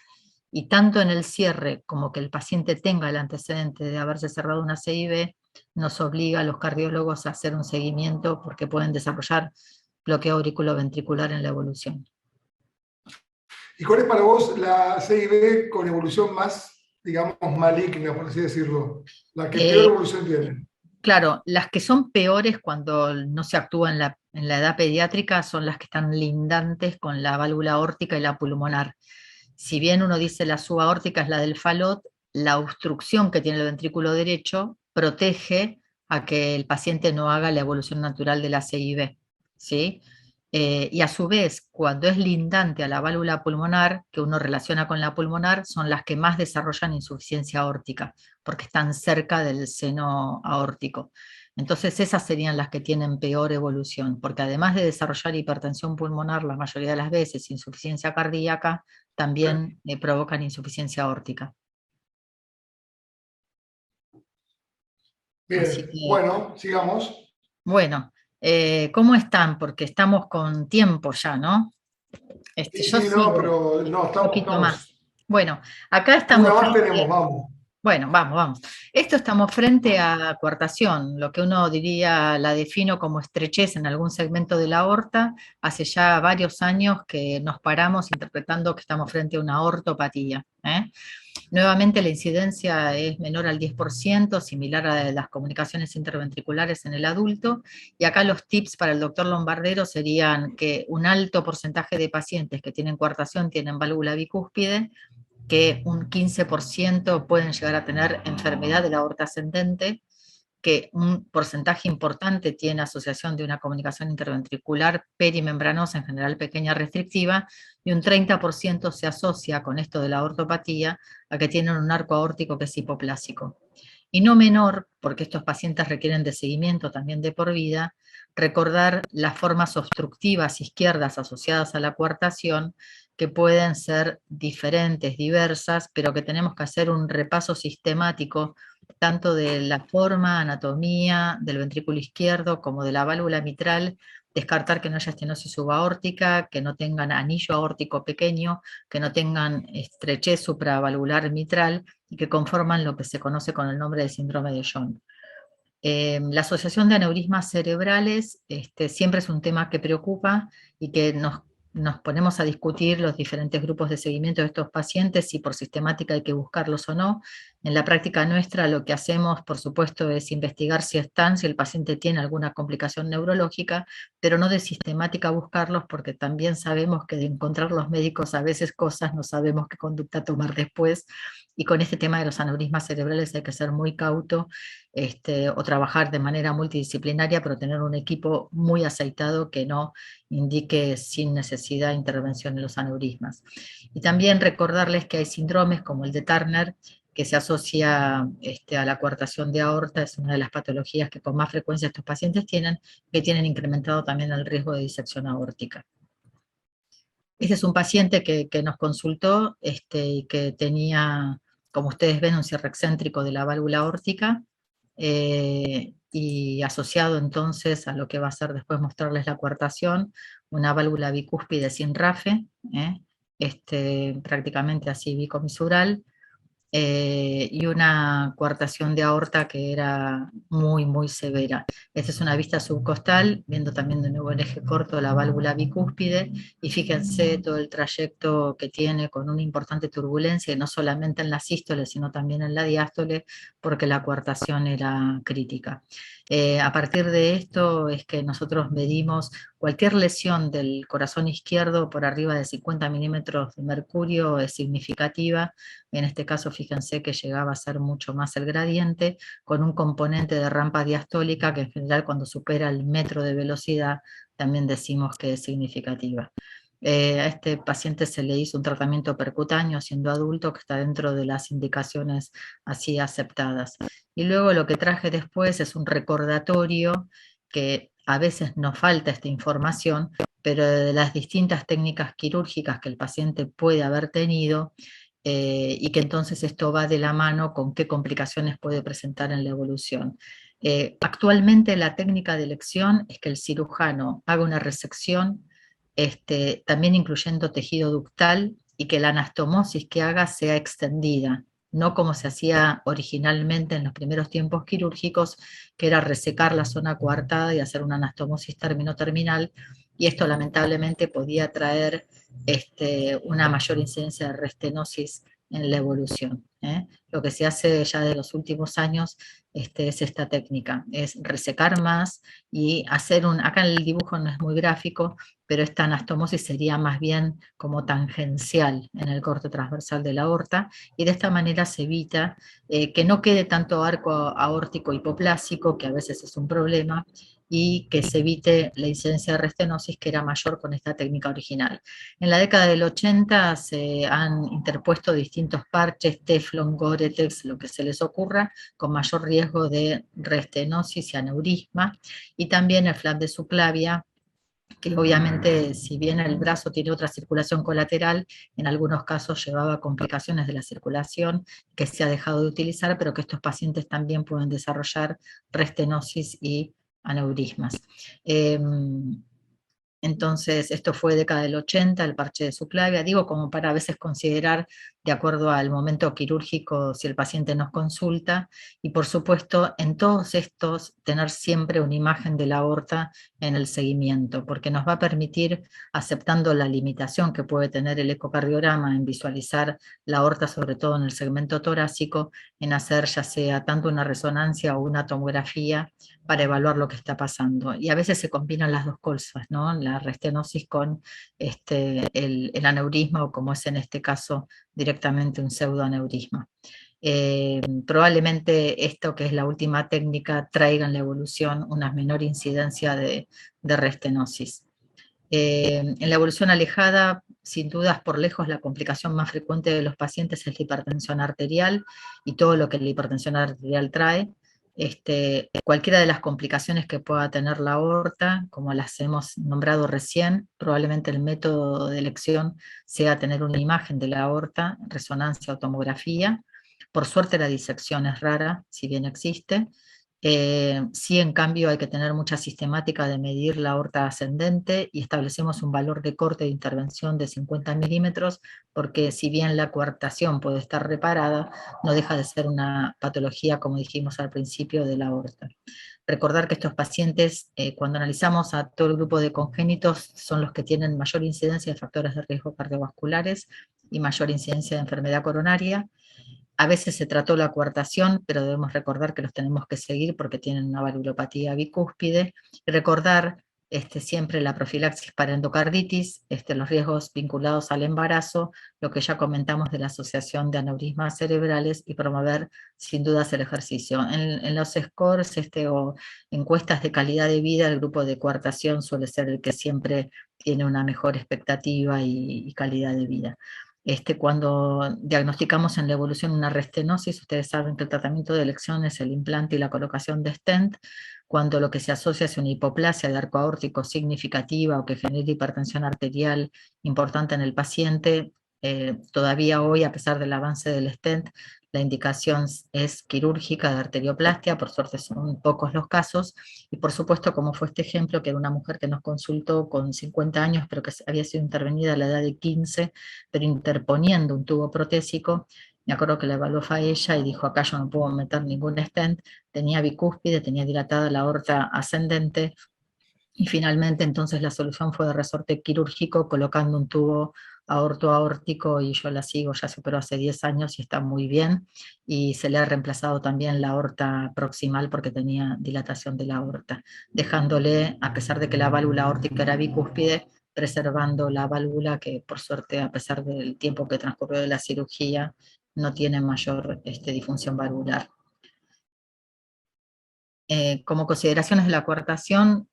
y tanto en el cierre como que el paciente tenga el antecedente de haberse cerrado una CIB, nos obliga a los cardiólogos a hacer un seguimiento porque pueden desarrollar bloqueo auriculoventricular en la evolución. ¿Y cuál es para vos la CIB con evolución más, digamos, maligna, por así decirlo? La que peor evolución tiene. Claro, las que son peores cuando no se actúa en la edad pediátrica son las que están lindantes con la válvula aórtica y la pulmonar. Si bien uno dice la subaórtica es la del Fallot, la obstrucción que tiene el ventrículo derecho protege a que el paciente no haga la evolución natural de la CIB, ¿sí? Y a su vez, cuando es lindante a la válvula pulmonar, que uno relaciona con la pulmonar, son las que más desarrollan insuficiencia aórtica, porque están cerca del seno aórtico. Entonces esas serían las que tienen peor evolución, porque además de desarrollar hipertensión pulmonar la mayoría de las veces, insuficiencia cardíaca, también provocan insuficiencia aórtica. Bien, bueno, sigamos. Bueno, ¿cómo están? Porque estamos con tiempo ya, ¿no? Yo Sí, no, sigo pero no, un poquito más. estamos. Bueno, acá Una estamos más frente. tenemos, vamos. Bueno, vamos. Esto estamos frente a coartación, lo que uno diría, la defino como estrechez en algún segmento de la aorta. Hace ya varios años que nos paramos interpretando que estamos frente a una ortopatía. Nuevamente la incidencia es menor al 10%, similar a las comunicaciones interventriculares en el adulto, y acá los tips para el doctor Lombardero serían que un alto porcentaje de pacientes que tienen coartación tienen válvula bicúspide, que un 15% pueden llegar a tener enfermedad de la aorta ascendente, que un porcentaje importante tiene asociación de una comunicación interventricular perimembranosa, en general pequeña restrictiva, y un 30% se asocia con esto de la ortopatía a que tienen un arco aórtico que es hipoplásico. Y no menor, porque estos pacientes requieren de seguimiento también de por vida, recordar las formas obstructivas izquierdas asociadas a la coartación, que pueden ser diferentes, diversas, pero que tenemos que hacer un repaso sistemático tanto de la forma, anatomía del ventrículo izquierdo como de la válvula mitral, descartar que no haya estenosis subaórtica, que no tengan anillo aórtico pequeño, que no tengan estrechez supravalvular mitral y que conforman lo que se conoce con el nombre de síndrome de Jones. La asociación de aneurismas cerebrales siempre es un tema que preocupa y que nos ponemos a discutir los diferentes grupos de seguimiento de estos pacientes, si por sistemática hay que buscarlos o no. En la práctica nuestra lo que hacemos, por supuesto, es investigar si están, si el paciente tiene alguna complicación neurológica, pero no de sistemática buscarlos, porque también sabemos que de encontrar los médicos a veces cosas no sabemos qué conducta tomar después, y con este tema de los aneurismas cerebrales hay que ser muy cauto, o trabajar de manera multidisciplinaria, pero tener un equipo muy aceitado que no indique sin necesidad de intervención en los aneurismas. Y también recordarles que hay síndromes como el de Turner, que se asocia a la coartación de aorta, es una de las patologías que con más frecuencia estos pacientes tienen, que tienen incrementado también el riesgo de disección aórtica. Este es un paciente que nos consultó y que tenía, como ustedes ven, un cierre excéntrico de la válvula aórtica, y asociado entonces a lo que va a ser después mostrarles la coartación, una válvula bicúspide sin RAFE, prácticamente así bicomisural, y una coartación de aorta que era muy, muy severa. Esta es una vista subcostal, viendo también de nuevo el eje corto de la válvula bicúspide, y fíjense todo el trayecto que tiene con una importante turbulencia, y no solamente en la sístole, sino también en la diástole, porque la coartación era crítica. A partir de esto es que nosotros medimos cualquier lesión del corazón izquierdo por arriba de 50 milímetros de mercurio es significativa. En este caso, fíjense que llegaba a ser mucho más el gradiente, con un componente de rampa diastólica que en general cuando supera el metro de velocidad también decimos que es significativa. A este paciente se le hizo un tratamiento percutáneo siendo adulto, que está dentro de las indicaciones así aceptadas. Y luego lo que traje después es un recordatorio, que a veces nos falta esta información, pero de las distintas técnicas quirúrgicas que el paciente puede haber tenido, y que entonces esto va de la mano con qué complicaciones puede presentar en la evolución. Actualmente la técnica de elección es que el cirujano haga una resección, también incluyendo tejido ductal, y que la anastomosis que haga sea extendida, no como se hacía originalmente en los primeros tiempos quirúrgicos, que era resecar la zona coartada y hacer una anastomosis término-terminal, y esto lamentablemente podía traer una mayor incidencia de restenosis en la evolución. Lo que se hace ya de los últimos años es esta técnica, es resecar más y hacer acá el dibujo no es muy gráfico, pero esta anastomosis sería más bien como tangencial en el corte transversal de la aorta, y de esta manera se evita que no quede tanto arco aórtico hipoplásico, que a veces es un problema, y que se evite la incidencia de restenosis, que era mayor con esta técnica original. En la década del 80 se han interpuesto distintos parches, Teflon, Gore-Tex, lo que se les ocurra, con mayor riesgo de restenosis y aneurisma, y también el flap de subclavia, que obviamente, si bien el brazo tiene otra circulación colateral, en algunos casos llevaba complicaciones de la circulación que se ha dejado de utilizar, pero que estos pacientes también pueden desarrollar restenosis y aneurismas. Entonces, esto fue década del 80, el parche de subclavia, digo como para a veces considerar de acuerdo al momento quirúrgico si el paciente nos consulta, y por supuesto en todos estos tener siempre una imagen de la aorta en el seguimiento, porque nos va a permitir, aceptando la limitación que puede tener el ecocardiograma en visualizar la aorta, sobre todo en el segmento torácico, en hacer ya sea tanto una resonancia o una tomografía para evaluar lo que está pasando. Y a veces se combinan las dos cosas, ¿no? La restenosis con el aneurisma, o como es en este caso, directamente un pseudoaneurisma. Probablemente esto, que es la última técnica, traiga en la evolución una menor incidencia de restenosis. En la evolución alejada, sin dudas por lejos, la complicación más frecuente de los pacientes es la hipertensión arterial y todo lo que la hipertensión arterial trae. Cualquiera de las complicaciones que pueda tener la aorta, como las hemos nombrado recién, probablemente el método de elección sea tener una imagen de la aorta, resonancia o tomografía. Por suerte la disección es rara, si bien existe. Sí, en cambio, hay que tener mucha sistemática de medir la aorta ascendente, y establecemos un valor de corte de intervención de 50 milímetros, porque si bien la coartación puede estar reparada, no deja de ser una patología, como dijimos al principio, de la aorta. Recordar que estos pacientes, cuando analizamos a todo el grupo de congénitos, son los que tienen mayor incidencia de factores de riesgo cardiovasculares y mayor incidencia de enfermedad coronaria. A veces se trató la coartación, pero debemos recordar que los tenemos que seguir porque tienen una valvulopatía bicúspide. Y recordar siempre la profilaxis para endocarditis, los riesgos vinculados al embarazo, lo que ya comentamos de la asociación de aneurismas cerebrales, y promover sin dudas el ejercicio. En los scores o encuestas de calidad de vida, el grupo de coartación suele ser el que siempre tiene una mejor expectativa y calidad de vida. Cuando diagnosticamos en la evolución una restenosis, ustedes saben que el tratamiento de elección es el implante y la colocación de stent. Cuando lo que se asocia es una hipoplasia de arco aórtico significativa o que genera hipertensión arterial importante en el paciente, todavía hoy, a pesar del avance del stent, la indicación es quirúrgica de arterioplastia. Por suerte son pocos los casos, y por supuesto, como fue este ejemplo, que era una mujer que nos consultó con 50 años, pero que había sido intervenida a la edad de 15, pero interponiendo un tubo protésico. Me acuerdo que la evaluó a ella y dijo: acá yo no puedo meter ningún stent, tenía bicúspide, tenía dilatada la aorta ascendente, y finalmente entonces la solución fue de resorte quirúrgico, colocando un tubo aorto-aórtico, y yo la sigo, ya superó hace 10 años y está muy bien, y se le ha reemplazado también la aorta proximal porque tenía dilatación de la aorta, dejándole, a pesar de que la válvula aórtica era bicúspide, preservando la válvula, que por suerte, a pesar del tiempo que transcurrió de la cirugía, no tiene mayor disfunción valvular. Como consideraciones de la coartación,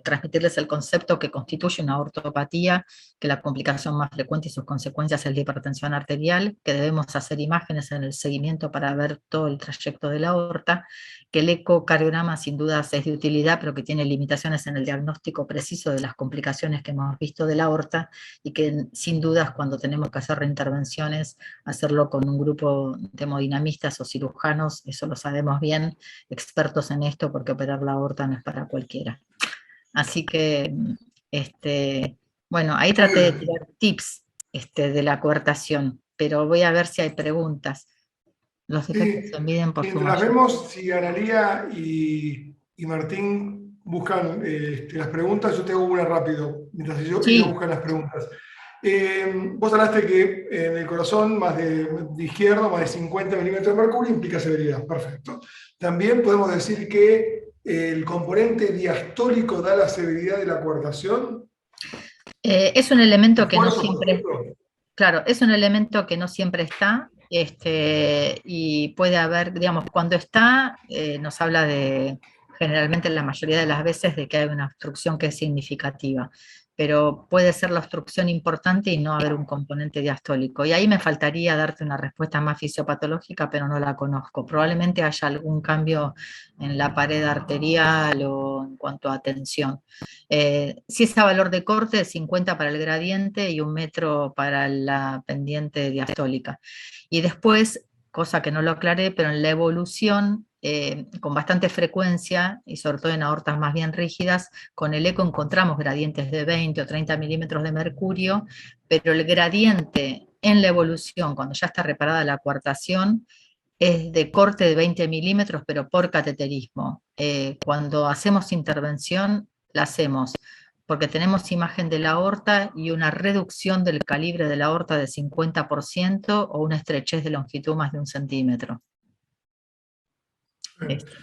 transmitirles el concepto que constituye una ortopatía, que la complicación más frecuente y sus consecuencias es la hipertensión arterial, que debemos hacer imágenes en el seguimiento para ver todo el trayecto de la aorta, que el ecocardiograma sin dudas es de utilidad, pero que tiene limitaciones en el diagnóstico preciso de las complicaciones que hemos visto de la aorta, y que sin dudas, cuando tenemos que hacer reintervenciones, hacerlo con un grupo de hemodinamistas o cirujanos, eso lo sabemos bien, expertos en esto, porque operar la aorta no es para cualquiera. Así que, bueno, ahí traté de tirar tips de la coartación. pero voy a ver si hay preguntas. Los defectos se miden por su Mientras mayor. vemos si Analía y Martín buscan las preguntas, yo tengo una rápido, mientras ellos Sí. buscan las preguntas. Vos hablaste que en el corazón más de izquierdo, más de 50 milímetros de mercurio implica severidad, perfecto. También podemos decir que el componente diastólico da la severidad de la coartación. Es un elemento que no ¿Esfuerzo, por siempre, ejemplo? claro, es un elemento que no siempre está, y puede haber, digamos, cuando está, nos habla de, generalmente la mayoría de las veces, de que hay una obstrucción que es significativa, pero puede ser la obstrucción importante y no haber un componente diastólico. Y ahí me faltaría darte una respuesta más fisiopatológica, pero no la conozco. Probablemente haya algún cambio en la pared arterial o en cuanto a tensión. Si es a valor de corte, 50 para el gradiente y 1 metro para la pendiente diastólica. Y después, cosa que no lo aclaré, pero en la evolución, con bastante frecuencia, y sobre todo en aortas más bien rígidas, con el eco encontramos gradientes de 20 o 30 milímetros de mercurio, pero el gradiente en la evolución, cuando ya está reparada la coartación, es de corte de 20 milímetros, pero por cateterismo. Cuando hacemos intervención, la hacemos porque tenemos imagen de la aorta y una reducción del calibre de la aorta de 50% o una estrechez de longitud más de 1 centímetro.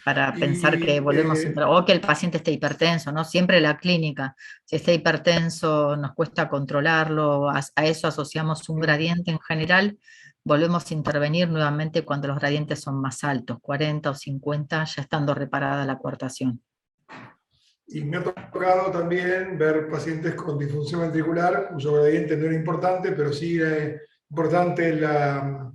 Para pensar que volvemos o que el paciente esté hipertenso, ¿no? Siempre la clínica, si está hipertenso, nos cuesta controlarlo, a eso asociamos un gradiente en general, volvemos a intervenir nuevamente cuando los gradientes son más altos, 40 o 50, ya estando reparada la coartación. Y me ha tocado también ver pacientes con disfunción ventricular, cuyo gradiente no era importante, pero sí era importante la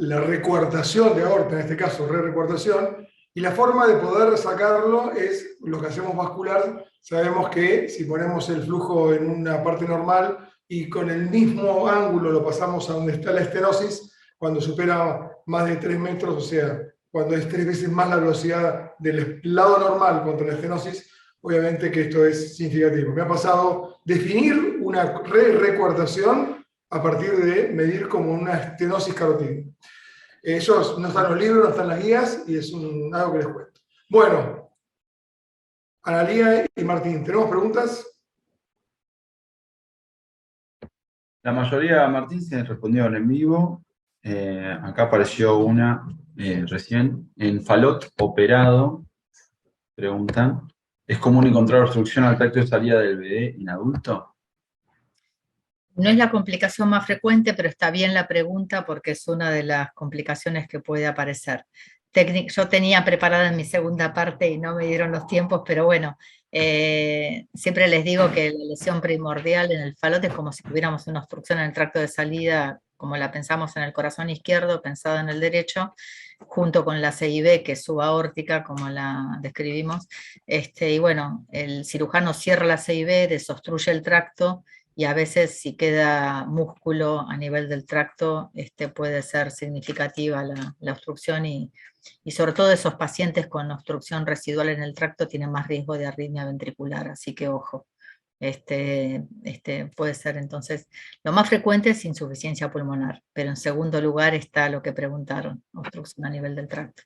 recuartación de aorta, en este caso recuartación, y la forma de poder sacarlo es lo que hacemos vascular. Sabemos que si ponemos el flujo en una parte normal y con el mismo ángulo lo pasamos a donde está la estenosis, cuando supera más de 3 metros, o sea, cuando es 3 veces más la velocidad del lado normal contra la estenosis, obviamente que esto es significativo. Me ha pasado definir una recuartación a partir de medir como una estenosis carotídea. Eso no está en los libros, no está en las guías, y es algo que les cuento. Bueno, Analía y Martín, ¿tenemos preguntas? La mayoría, Martín, se respondieron en vivo. Acá apareció una recién. En Falot operado, preguntan, ¿es común encontrar obstrucción al tracto de salida del bebé en adulto? No es la complicación más frecuente, pero está bien la pregunta porque es una de las complicaciones que puede aparecer. Yo tenía preparada en mi segunda parte y no me dieron los tiempos, pero bueno, siempre les digo que la lesión primordial en el falote es como si tuviéramos una obstrucción en el tracto de salida, como la pensamos en el corazón izquierdo, pensada en el derecho, junto con la CIB, que es subaórtica, como la describimos. Y bueno, el cirujano cierra la CIB, desobstruye el tracto, y a veces si queda músculo a nivel del tracto, puede ser significativa la obstrucción, y sobre todo esos pacientes con obstrucción residual en el tracto tienen más riesgo de arritmia ventricular, así que ojo. Puede ser entonces, lo más frecuente es insuficiencia pulmonar, pero en segundo lugar está lo que preguntaron, obstrucción a nivel del tracto.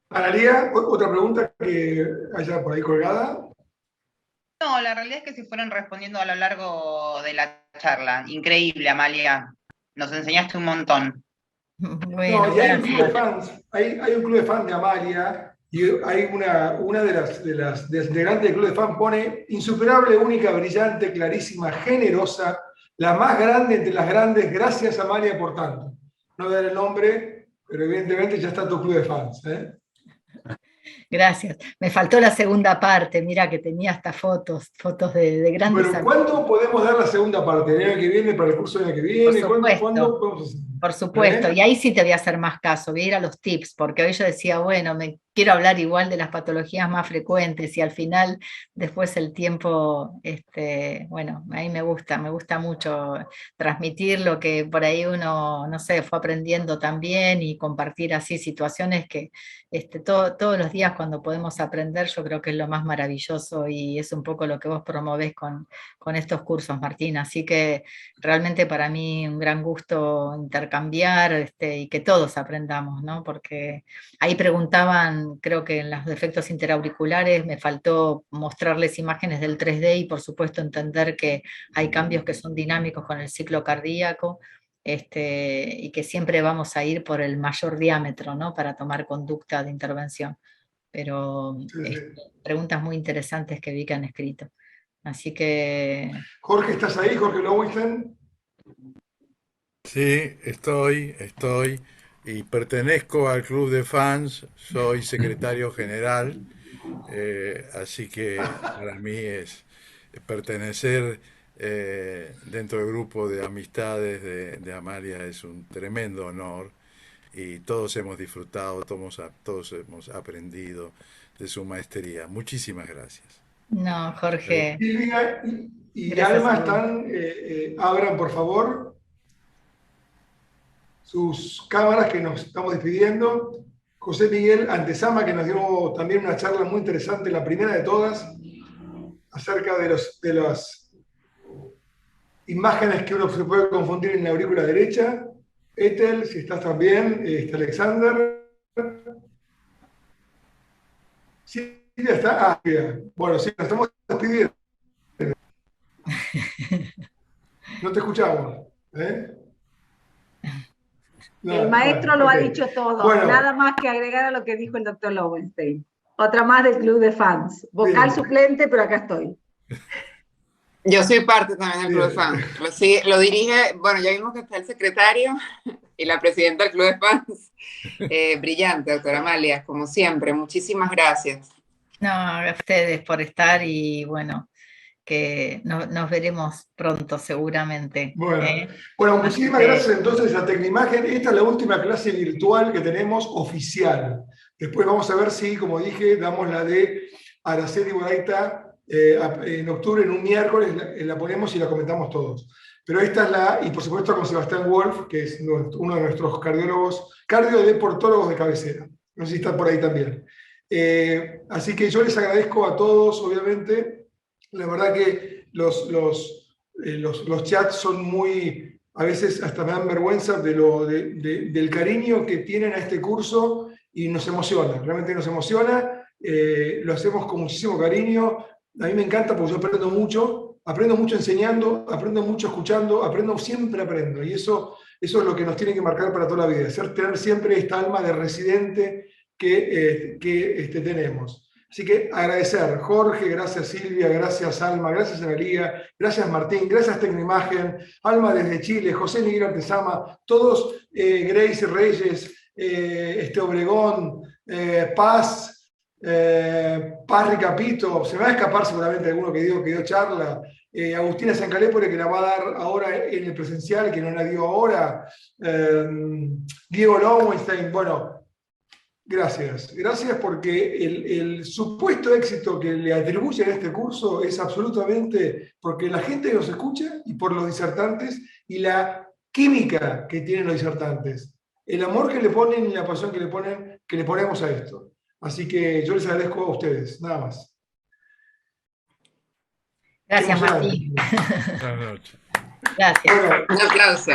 Analía, otra pregunta que haya por ahí colgada. No, la realidad es que se fueron respondiendo a lo largo de la charla. Increíble, Amalia. Nos enseñaste un montón. Bueno, No, y hay un club de fans, hay un club de fans de Amalia, y hay una de las integrantes del club de fans pone: insuperable, única, brillante, clarísima, generosa, la más grande entre las grandes, gracias Amalia por tanto. No voy a dar el nombre, pero evidentemente ya está tu club de fans, ¿eh? Gracias. Me faltó la segunda parte, mira que tenía hasta fotos de grandes Pero amigos. ¿cuándo podemos dar la segunda parte? ¿El año que viene, para el curso del año que viene? Por supuesto. ¿Cuándo podemos hacer? Por supuesto, ¿Eh? y ahí sí te voy a hacer más caso, voy a ir a los tips, porque hoy yo decía, bueno, me quiero hablar igual de las patologías más frecuentes, y al final, después el tiempo, bueno, a mí me gusta mucho transmitir lo que por ahí uno, no sé, fue aprendiendo también, y compartir así situaciones que todos los días cuando cuando podemos aprender, yo creo que es lo más maravilloso y es un poco lo que vos promovés con estos cursos, Martín. Así que realmente para mí un gran gusto intercambiar y que todos aprendamos, ¿no? Porque ahí preguntaban, creo que en los efectos interauriculares me faltó mostrarles imágenes del 3D y por supuesto entender que hay cambios que son dinámicos con el ciclo cardíaco. Y que siempre vamos a ir por el mayor diámetro, ¿no? Para tomar conducta de intervención. Pero Sí. preguntas muy interesantes que vi que han escrito. Así que... Jorge, ¿estás ahí? Jorge Lowenstein. Sí, estoy y pertenezco al club de fans, soy secretario general, así que para mí es pertenecer dentro del grupo de amistades de Amalia es un tremendo honor y todos hemos disfrutado, todos hemos aprendido de su maestría. Muchísimas gracias. No, Jorge. Silvia y Gracias Alma a vos. están, abran por favor sus cámaras que nos estamos despidiendo. José Miguel Antezama, que nos dio también una charla muy interesante, la primera de todas, acerca de las imágenes que uno se puede confundir en la aurícula derecha. Ethel, si estás también, Alexander. Silvia está. Ah, bien. Bueno, sí, nos estamos despidiendo. No te escuchamos. No, el maestro bueno, lo ha ok. dicho todo, Bueno. nada más que agregar a lo que dijo el doctor Lowenstein. Otra más del club de fans. Vocal Bien. suplente, pero acá estoy. Yo soy parte también del Club de Bien. Fans. Lo dirige, bueno, ya vimos que está el secretario y la presidenta del Club de Fans. Brillante, doctora Amalia, como siempre. Muchísimas gracias. No, a ustedes por estar y bueno, que nos veremos pronto seguramente. Bueno, muchísimas gracias entonces a Tecnimagen. Esta es la última clase virtual que tenemos oficial. Después vamos a ver si, como dije, damos la de Araceli Boraita en octubre, en un miércoles, la ponemos y la comentamos todos. Pero esta es la, y por supuesto con Sebastián Wolf, que es uno de nuestros cardiodeportólogos de cabecera. No sé si está por ahí también. Así que yo les agradezco a todos, obviamente. La verdad que los chats son muy, a veces hasta me dan vergüenza del cariño que tienen a este curso y nos emociona, realmente nos emociona. Lo hacemos con muchísimo cariño. A mí me encanta porque yo aprendo mucho enseñando, aprendo mucho escuchando, siempre aprendo. Y eso es lo que nos tiene que marcar para toda la vida, tener siempre esta alma de residente que tenemos. Así que agradecer, Jorge, gracias Silvia, gracias Alma, gracias Analía, gracias Martín, gracias Tecnimagen, Alma desde Chile, José Miguel Antezama, todos, Grace Reyes, Obregón, Paz Ricapito, se me va a escapar seguramente alguno que dio charla, Agustina Sancalépore, que la va a dar ahora en el presencial, que no la dio ahora, Diego Lowenstein, bueno. Gracias porque el supuesto éxito que le atribuyen a este curso es absolutamente porque la gente nos escucha y por los disertantes y la química que tienen los disertantes, el amor que le ponen y la pasión que le ponemos a esto. Así que yo les agradezco a ustedes, nada más. Gracias, Martín. Buenas noches. Gracias. Bueno, Un aplauso.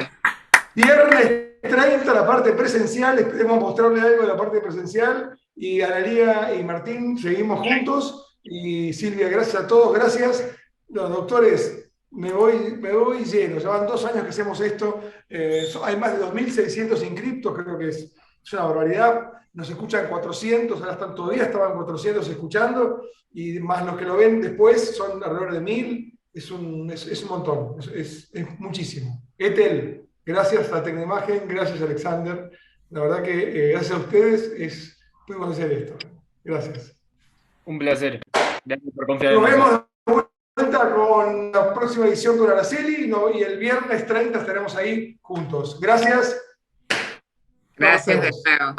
Viernes 30, la parte presencial, esperemos mostrarle algo de la parte presencial, y Analía y Martín seguimos juntos, y Silvia, gracias a todos, gracias. Los doctores, me voy lleno, ya van 2 años que hacemos esto, hay más de 2.600 inscriptos, creo que es una barbaridad, nos escuchan 400, ahora todavía estaban 400 escuchando, y más los que lo ven después son alrededor de 1.000, es un montón, es muchísimo. Ethel, gracias a Tecnimagen, gracias Alexander. La verdad que gracias a ustedes pudimos hacer esto. Gracias. Un placer. Gracias por confiar Nos en nosotros. vemos de vuelta con la próxima edición con Araceli y el viernes 30 estaremos ahí juntos. Gracias. Gracias de nuevo.